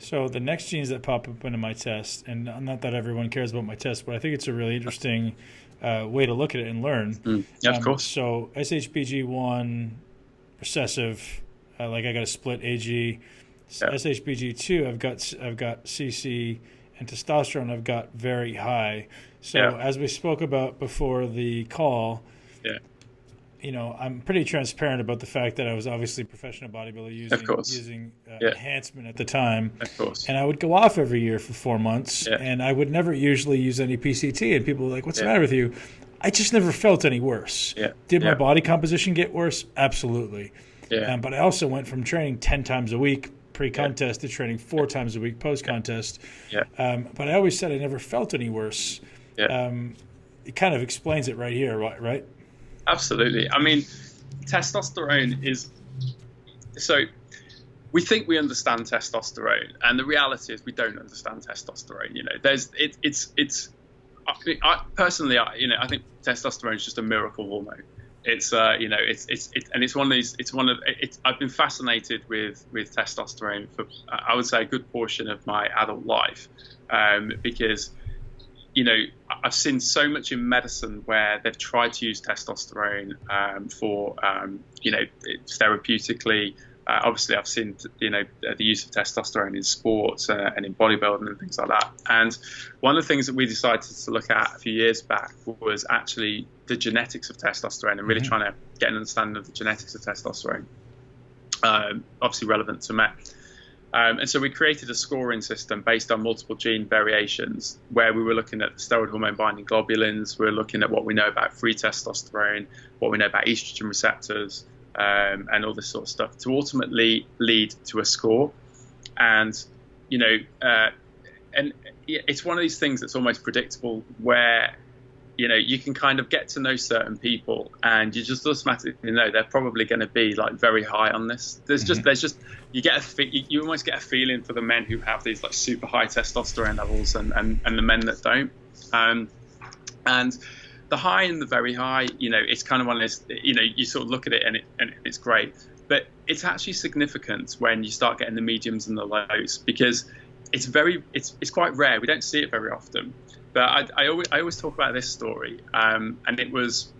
So the next genes that pop up into my test, and not that everyone cares about my test, but I think it's a really interesting way to look at it and learn. Yeah, of course. So SHBG1 recessive, like I got a split AG. Yeah. SHBG2, I've got CC, and testosterone I've got very high. So as we spoke about before the call, I'm pretty transparent about the fact that I was obviously a professional bodybuilder using enhancement at the time. Of course. And I would go off every year for 4 months, and I would never usually use any PCT. And people were like, what's the matter with you? I just never felt any worse. Did my body composition get worse? Absolutely. But I also went from training 10 times a week pre-contest to training 4 times a week post-contest. But I always said I never felt any worse. It kind of explains it right here, right? Absolutely. I mean, testosterone is so we think we understand testosterone, and the reality is we don't understand testosterone. I personally, I think testosterone is just a miracle hormone. It's it's one of these. I've been fascinated with testosterone for I would say a good portion of my adult life, because I've seen so much in medicine where they've tried to use testosterone for therapeutically. Obviously, I've seen the use of testosterone in sports and in bodybuilding and things like that. And one of the things that we decided to look at a few years back was actually the genetics of testosterone and really trying to get an understanding of the genetics of testosterone, obviously relevant to men. And so we created a scoring system based on multiple gene variations where we were looking at the steroid hormone binding globulins. We were looking at what we know about free testosterone, what we know about estrogen receptors, and all this sort of stuff to ultimately lead to a score. And, it's one of these things that's almost predictable where, you can kind of get to know certain people and you just automatically know they're probably going to be like very high on this. You almost get a feeling for the men who have these like super high testosterone levels and the men that don't. And the high and the very high, it's kind of one of those, you sort of look at it and it's great, but it's actually significant when you start getting the mediums and the lows because it's quite rare. We don't see it very often. But I always talk about this story, and it was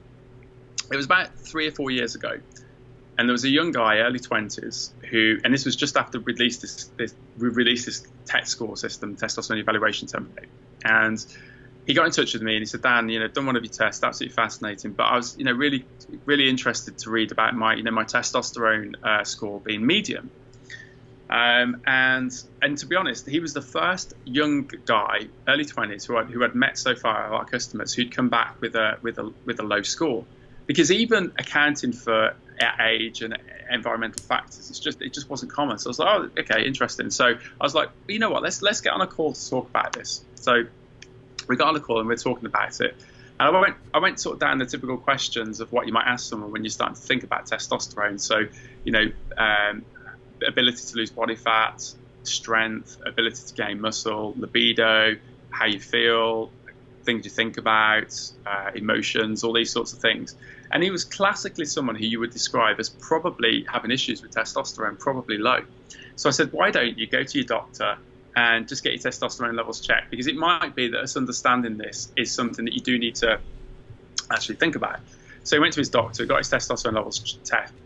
about 3 or 4 years ago, and there was a young guy, early 20s, who, and this was just after we released this TET score system, testosterone evaluation template, and he got in touch with me and he said, Dan, done one of your tests, absolutely fascinating, but I was really really interested to read about my my testosterone score being medium. And to be honest, he was the first young guy, early 20s, who had met so far our customers who'd come back with a low score, because even accounting for age and environmental factors, it just wasn't common. So I was like, oh, okay, interesting. So I was like, you know what, let's get on a call to talk about this. So we got on a call and we're talking about it. And I went sort of down the typical questions of what you might ask someone when you're starting to think about testosterone. So ability to lose body fat, strength, ability to gain muscle, libido, how you feel, things you think about, emotions, all these sorts of things. And he was classically someone who you would describe as probably having issues with testosterone, probably low. So I said, why don't you go to your doctor and just get your testosterone levels checked? Because it might be that us understanding this is something that you do need to actually think about. So he went to his doctor, got his testosterone levels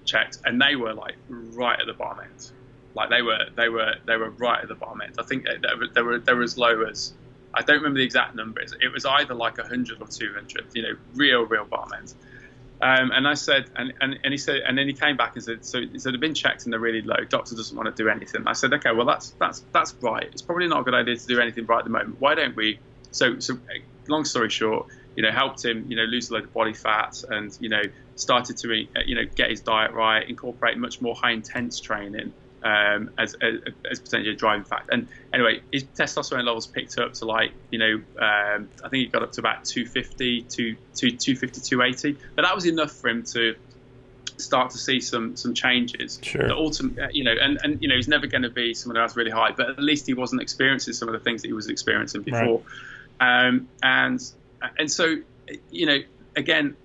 checked, and they were like right at the bottom end. Like they were right at the bottom end. I think they were as low as, I don't remember the exact numbers. It was either like 100 or 200. Real bottom end. And I said, and he said, and then he came back and said, so they've been checked and they're really low. Doctor doesn't want to do anything. I said, okay, well that's right. It's probably not a good idea to do anything right at the moment. Why don't we? So long story short, helped him, lose a load of body fat and, started to, get his diet right, incorporate much more high intense training. as potentially a driving factor. And anyway, his testosterone levels picked up to like, I think he got up to about 250 to 280, but that was enough for him to start to see some changes. Sure. The ultimate, he's never going to be someone who has really high, but at least he wasn't experiencing some of the things that he was experiencing before. Right. And so, again,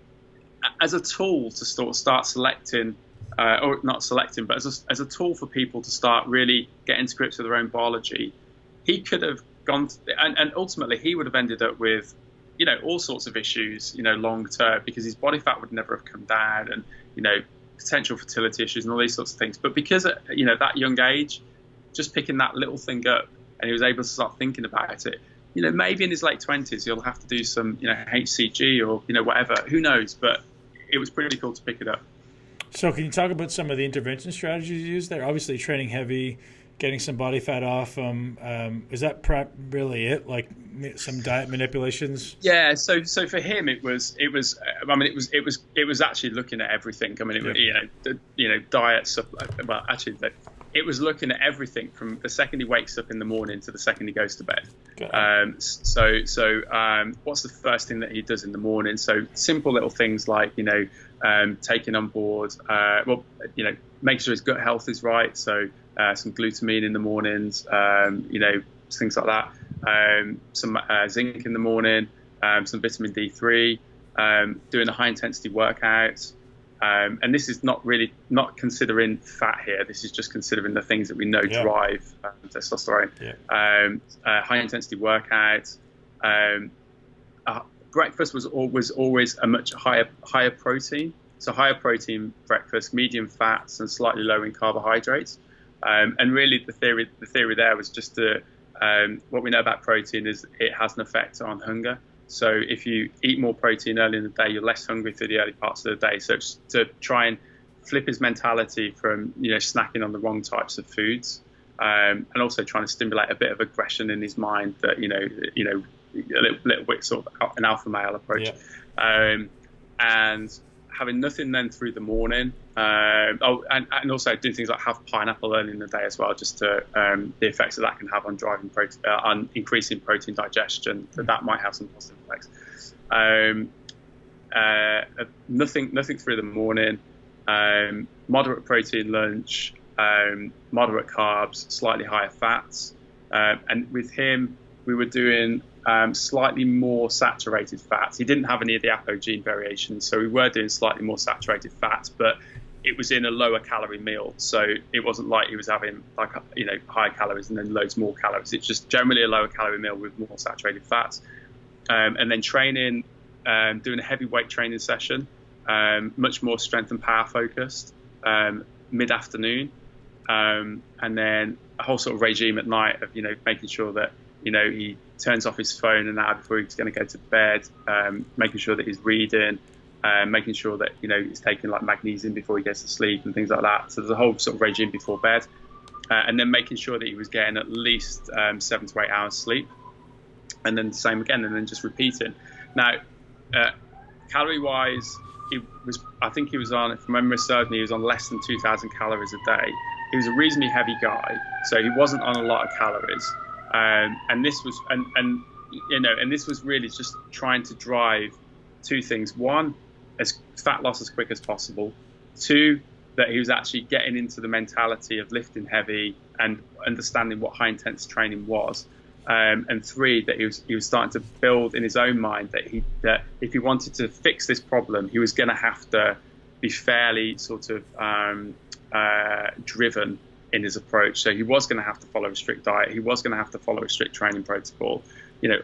as a tool to start selecting, or not selecting, but as a tool for people to start really getting to grips with their own biology, he could have gone, and ultimately he would have ended up with, all sorts of issues, long term, because his body fat would never have come down, and, potential fertility issues and all these sorts of things. But because at, that young age, just picking that little thing up, and he was able to start thinking about it, maybe in his late 20s, he'll have to do some, HCG or, whatever, who knows, but it was pretty cool to pick it up. So can you talk about some of the intervention strategies you use there? Obviously training heavy, getting some body fat off. Is that really it? Like some diet manipulations? Yeah. So for him, it was actually looking at everything. I mean, diet. Well, actually, it was looking at everything from the second he wakes up in the morning to the second he goes to bed. Okay. So what's the first thing that he does in the morning? So simple little things like, taking on board, making sure his gut health is right. So some glutamine in the mornings, things like that. Some zinc in the morning, some vitamin D3, doing a high intensity workout. And this is not considering fat here. This is just considering the things that we know drive testosterone. Yeah. High intensity workout. Breakfast was always a much higher protein. So higher protein breakfast, medium fats, and slightly low in carbohydrates. And really, the theory there was just what we know about protein is it has an effect on hunger. So if you eat more protein early in the day, you're less hungry through the early parts of the day. So to try and flip his mentality from snacking on the wrong types of foods, and also trying to stimulate a bit of aggression in his mind that a little bit sort of an alpha male approach. Yeah. And having nothing then through the morning. And also doing things like have pineapple early in the day as well, just to the effects that can have on driving protein, on increasing protein digestion. That might have some positive effects. Nothing through the morning. Moderate protein lunch. Moderate carbs, slightly higher fats. And with him, we were doing slightly more saturated fats. He didn't have any of the APO gene variations, so we were doing slightly more saturated fats, but it was in a lower calorie meal. So it wasn't like he was having higher calories and then loads more calories. It's just generally a lower calorie meal with more saturated fats. And then training, doing a heavy weight training session, much more strength and power focused, mid-afternoon. And then a whole sort of regime at night of, making sure that, he turns off his phone an hour before he's going to go to bed, making sure that he's reading, making sure that, he's taking like magnesium before he goes to sleep and things like that. So there's a whole sort of regime before bed. And then making sure that he was getting at least 7 to 8 hours sleep. And then the same again, and then just repeating. Now, calorie-wise, I think he was on, if memory serves me, he was on less than 2,000 calories a day. He was a reasonably heavy guy, so he wasn't on a lot of calories. And this was really just trying to drive two things. One, as fat loss as quick as possible. Two, that he was actually getting into the mentality of lifting heavy and understanding what high intense training was. And three, that he was starting to build in his own mind that if he wanted to fix this problem, he was going to have to be fairly sort of driven in his approach. So he was going to have to follow a strict diet. He was going to have to follow a strict training protocol.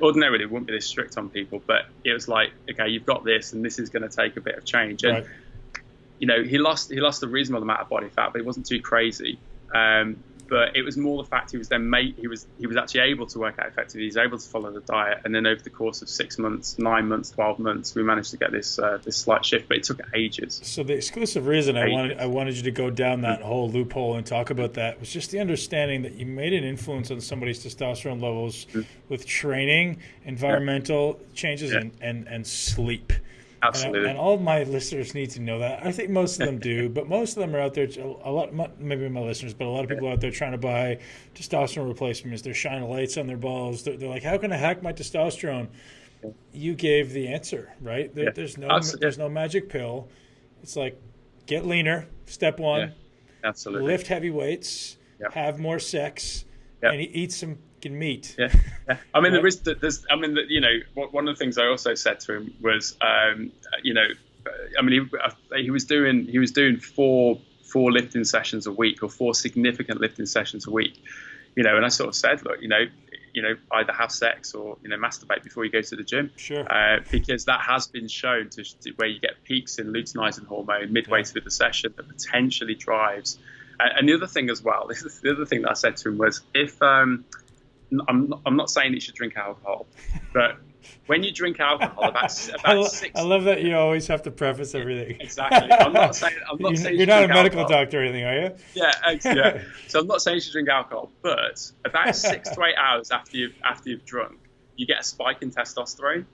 Ordinarily it wouldn't be this strict on people, but it was like, okay, you've got this, and this is going to take a bit of change. And right. He lost a reasonable amount of body fat, but it wasn't too crazy. But it was more the fact he was actually able to work out effectively. He was able to follow the diet, and then over the course of 6 months, 9 months, 12 months, we managed to get this slight shift. But it took ages. So the exclusive reason I wanted you to go down that whole loophole and talk about that was just the understanding that you made an influence on somebody's testosterone levels with training, environmental changes, and sleep. Absolutely. And all of my listeners need to know that. I think most of them do, but most of them are out there. A lot, maybe my listeners, but a lot of people out there trying to buy testosterone replacements. They're shining lights on their balls. They're like, how can I hack my testosterone? You gave the answer, right? There's no magic pill. It's like, get leaner. Step one. Absolutely. Lift heavy weights. Have more sex. And eat some meat. I mean, right? One of the things I also said to him was, he was doing four lifting sessions a week, or 4 significant lifting sessions a week, and I sort of said, look, either have sex or masturbate before you go to the gym, sure, because that has been shown to where you get peaks in luteinizing hormone midway through the session that potentially drives. And the other thing as well, the other thing that I said to him was, if I'm not saying you should drink alcohol, but when you drink alcohol, about 6. I love that you always have to preface everything. Exactly. I'm not saying you're not a medical doctor or anything, are you? Yeah. So I'm not saying you should drink alcohol, but about 6 to 8 hours after you've drunk, you get a spike in testosterone.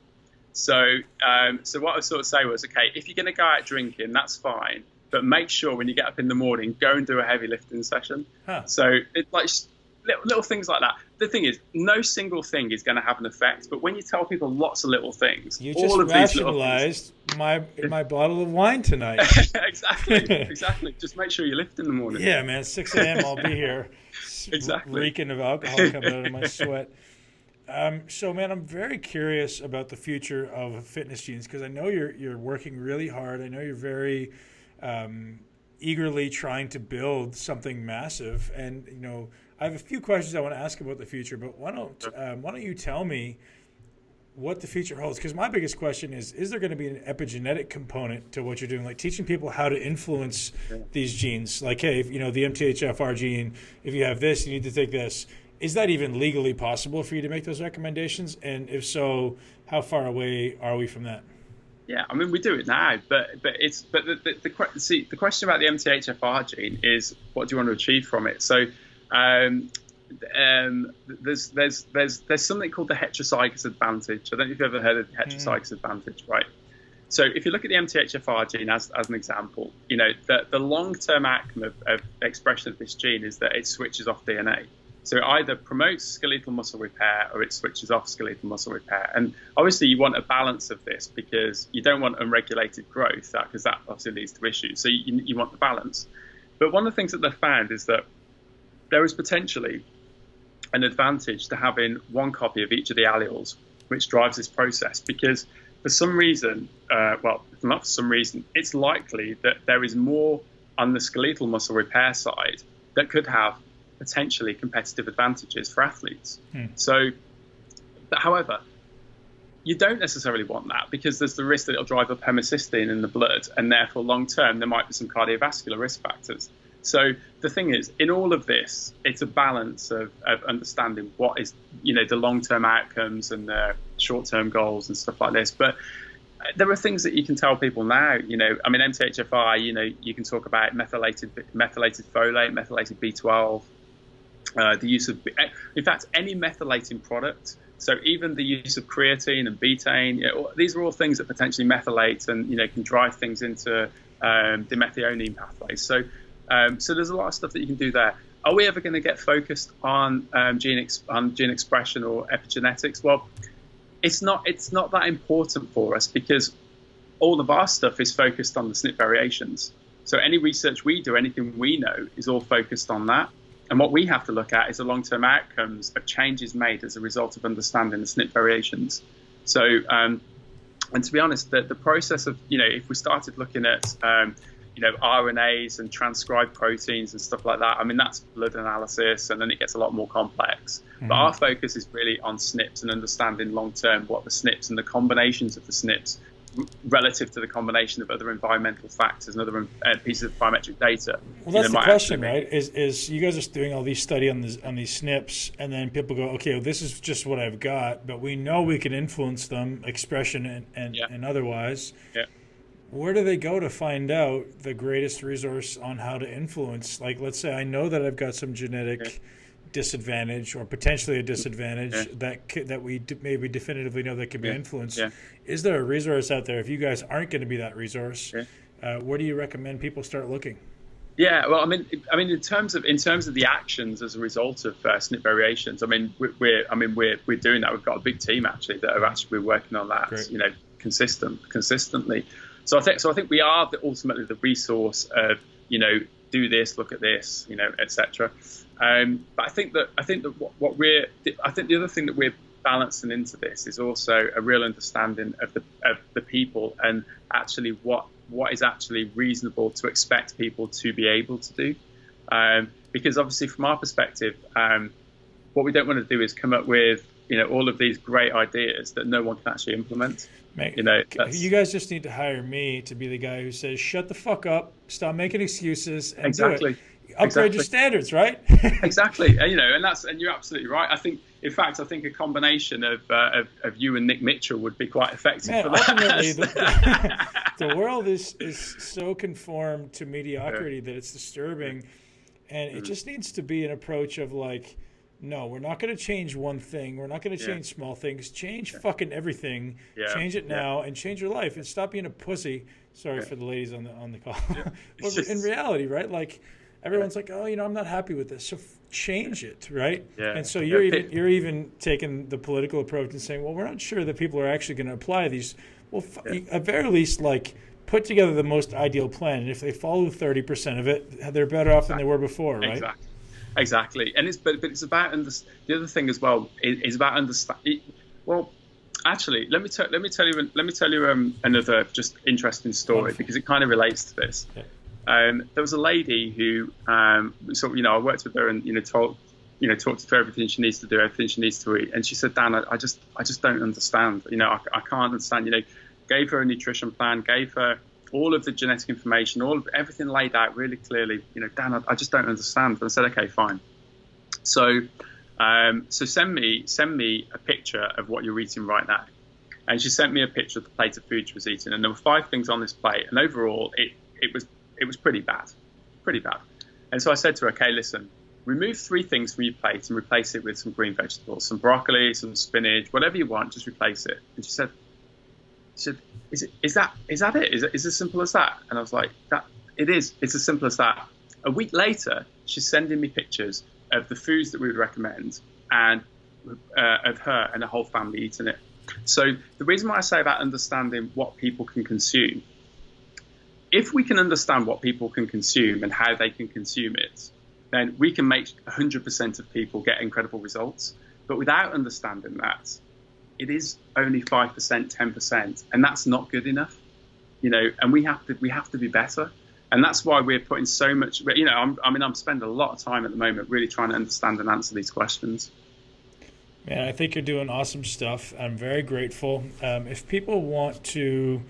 So what I sort of say was, okay, if you're going to go out drinking, that's fine, but make sure when you get up in the morning, go and do a heavy lifting session. So it's like little things like that. The thing is, no single thing is going to have an effect, but when you tell people lots of little things, you just rationalized my bottle of wine tonight. Exactly. Just make sure you lift in the morning. Yeah, man. 6 a.m. I'll be here. Exactly. Reeking of alcohol coming out of my sweat. So, man, I'm very curious about the future of FitnessGenes, because I know you're working really hard. I know you're very eagerly trying to build something massive, and I have a few questions I want to ask about the future, but why don't you tell me what the future holds? Because my biggest question is there going to be an epigenetic component to what you're doing, like teaching people how to influence these genes? Like, hey, the MTHFR gene, if you have this, you need to take this. Is that even legally possible for you to make those recommendations? And if so, how far away are we from that? Yeah, I mean, we do it now, but the question about the MTHFR gene is, what do you want to achieve from it? So there's something called the heterozygous advantage. I don't know if you've ever heard of the heterozygous advantage, right? So if you look at the MTHFR gene as an example, the long-term outcome of expression of this gene is that it switches off DNA. So it either promotes skeletal muscle repair or it switches off skeletal muscle repair. And obviously you want a balance of this, because you don't want unregulated growth, because that obviously leads to issues. So you want the balance. But one of the things that they've found is that there is potentially an advantage to having one copy of each of the alleles, which drives this process, because for some reason, not for some reason, it's likely that there is more on the skeletal muscle repair side that could have potentially competitive advantages for athletes. So, but however, you don't necessarily want that, because there's the risk that it'll drive up homocysteine in the blood, and therefore long term there might be some cardiovascular risk factors. So the thing is, in all of this, it's a balance of understanding what is, the long-term outcomes and the short-term goals and stuff like this. But there are things that you can tell people now. I mean, MTHFR, you can talk about methylated folate, methylated B12, the use of, in fact, any methylating product. So even the use of creatine and betaine, these are all things that potentially methylate and can drive things into the methionine pathways. So there's a lot of stuff that you can do there. Are we ever going to get focused on gene expression or epigenetics? Well, it's not that important for us, because all of our stuff is focused on the SNP variations. So any research we do, anything we know, is all focused on that. And what we have to look at is the long-term outcomes of changes made as a result of understanding the SNP variations. So, and to be honest, the process of, if we started looking at, RNAs and transcribed proteins and stuff like that, I mean, that's blood analysis, and then it gets a lot more complex. But our focus is really on SNPs and understanding long-term what the SNPs and the combinations of the SNPs relative to the combination of other environmental factors and other pieces of biometric data. Well, that's the question, right? Is you guys are doing all these study on these SNPs, and then people go, okay, well, this is just what I've got, but we know we can influence them, expression and otherwise. Yeah. Where do they go to find out the greatest resource on how to influence? Like, let's say I know that I've got some genetic disadvantage or potentially a disadvantage that we maybe definitively know that could be influenced. Is there a resource out there? If you guys aren't going to be that resource, where do you recommend people start looking? Yeah, well, I mean, in terms of the actions as a result of SNP variations, I mean, we're doing that. We've got a big team actually that are actually working on that, Great. you know, consistently. So I think we are ultimately the resource of, you know, do this, look at this, you know, etc. But I think that the other thing that we're balancing into this is also a real understanding of the people and actually what is actually reasonable to expect people to be able to do. Because obviously from our perspective, what we don't want to do is come up with, you know, all of these great ideas that no one can actually implement. Mate, you know, you guys just need to hire me to be the guy who says, shut the fuck up, stop making excuses, and exactly. do it. Upgrade your standards, right? Exactly. And, you know, and you're absolutely right. I think a combination of you and Nick Mitchell would be quite effective for that. Ultimately, the world is so conformed to mediocrity that it's disturbing, and it just needs to be an approach of like, no, we're not going to change one thing. We're not going to change small things. Change fucking everything. Change it now and change your life and stop being a pussy. Sorry for the ladies on the call. But in reality, right? Like everyone's like, oh, you know, I'm not happy with this. So change it, right? Yeah. And so you're even taking the political approach and saying, well, we're not sure that people are actually going to apply these. Well, at very least, like put together the most ideal plan. And if they follow 30% of it, they're better off than they were before, right? Exactly, and it's about the other thing as well is about understanding. Well, actually, let me tell you another just interesting story because it kind of relates to this. There was a lady who sort of, you know, I worked with her and talked to her everything she needs to do, everything she needs to eat, and she said, Dan, I just don't understand. You know, I can't understand. You know, gave her a nutrition plan, gave her all of the genetic information, everything laid out really clearly. You know, Dan, I just don't understand. And I said, okay, fine. So send me a picture of what you're eating right now. And she sent me a picture of the plate of food she was eating, and there were 5 things on this plate, and overall it was pretty bad. And so I said to her, okay, listen, remove 3 things from your plate and replace it with some green vegetables, some broccoli, some spinach, whatever you want, just replace it. And she said, is that it? Is it as simple as that? And I was like, it is. It's as simple as that. A week later, she's sending me pictures of the foods that we would recommend and of her and the whole family eating it. So the reason why I say about understanding what people can consume, if we can understand what people can consume and how they can consume it, then we can make 100% of people get incredible results. But without understanding that, it is only 5%, 10%, and that's not good enough, you know. And we have to be better, and that's why we're putting so much. You know, I'm spending a lot of time at the moment really trying to understand and answer these questions. Man, I think you're doing awesome stuff. I'm very grateful. If people want to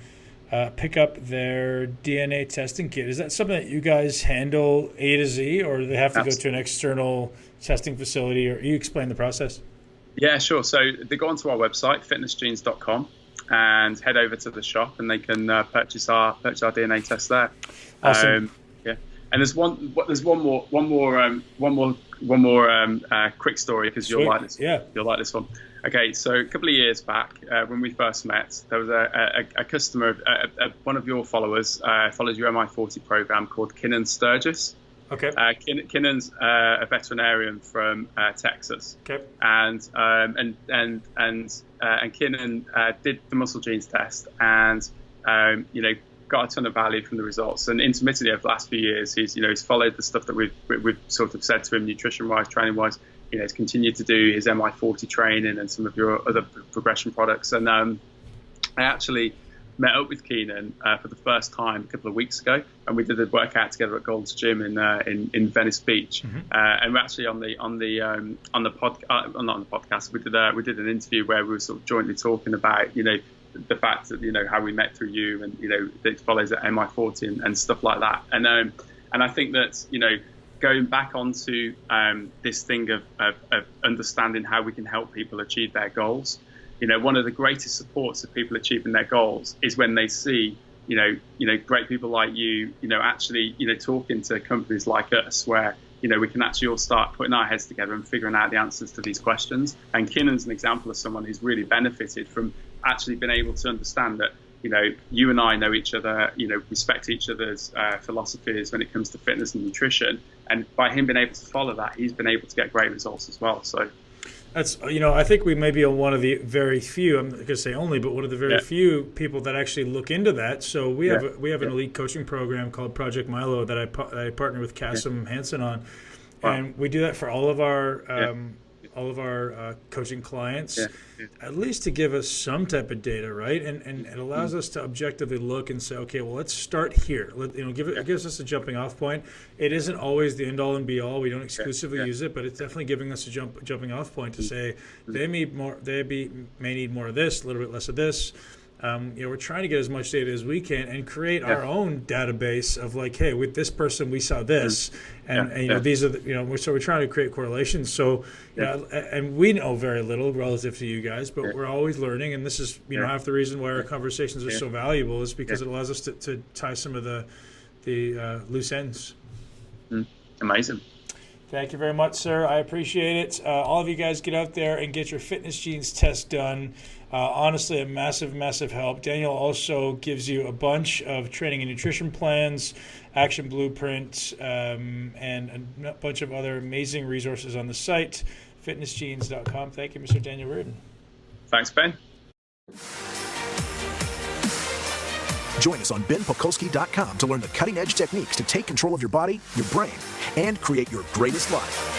pick up their DNA testing kit, is that something that you guys handle A to Z, or do they have to go to an external testing facility? Or you explain the process? Yeah, sure. So they go onto our website, fitnessgenes.com, and head over to the shop, and they can purchase our DNA test there. Awesome. Yeah, and there's one more quick story because you'll like this. Yeah, you'll like this one. Okay, so a couple of years back, when we first met, there was a customer, one of your followers, follows your MI40 program called Kinnan Sturgis. Okay. Kinnan's a veterinarian from Texas. Okay. And Kinnan did the muscle genes test and got a ton of value from the results. And intermittently over the last few years, he's followed the stuff that we've sort of said to him, nutrition wise, training wise. You know, he's continued to do his MI40 training and some of your other progression products. And I actually met up with Keenan for the first time a couple of weeks ago, and we did a workout together at Gold's Gym in Venice Beach. Mm-hmm. And we're actually on the podcast. We did an interview where we were sort of jointly talking about the fact that how we met through you, and that follows at MI40 and stuff like that. And I think that going back onto this thing of understanding how we can help people achieve their goals. One of the greatest supports of people achieving their goals is when they see, great people like you, actually, talking to companies like us where, we can actually all start putting our heads together and figuring out the answers to these questions. And Kinnan's an example of someone who's really benefited from actually being able to understand that, you and I know each other, respect each other's philosophies when it comes to fitness and nutrition. And by him being able to follow that, he's been able to get great results as well. So that's, I think we may be on one of the very few, I'm not going to say only, but one of the very few people that actually look into that. So we have an elite coaching program called Project Milo that I partner with Kasim Hansen on. Wow. And we do that for all of our coaching clients, at least to give us some type of data, right? And it allows us to objectively look and say, okay, well, let's start here. It gives us a jumping off point. It isn't always the end all and be all. We don't exclusively use it, but it's definitely giving us a jumping off point to say they may need more of this, a little bit less of this. We're trying to get as much data as we can and create our own database of like, hey, with this person we saw this, and these are so we're trying to create correlations. So and we know very little relative to you guys, but we're always learning, and this is half the reason why our conversations are so valuable is because it allows us to tie some of the loose ends. Amazing. Thank you very much, sir. I appreciate it. All of you guys get out there and get your FitnessGenes test done. Honestly, a massive, massive help. Daniel also gives you a bunch of training and nutrition plans, action blueprints, and a bunch of other amazing resources on the site, fitnessgenes.com. Thank you, Mr. Daniel Reardon. Thanks, Ben. Join us on benpakulski.com to learn the cutting-edge techniques to take control of your body, your brain, and create your greatest life.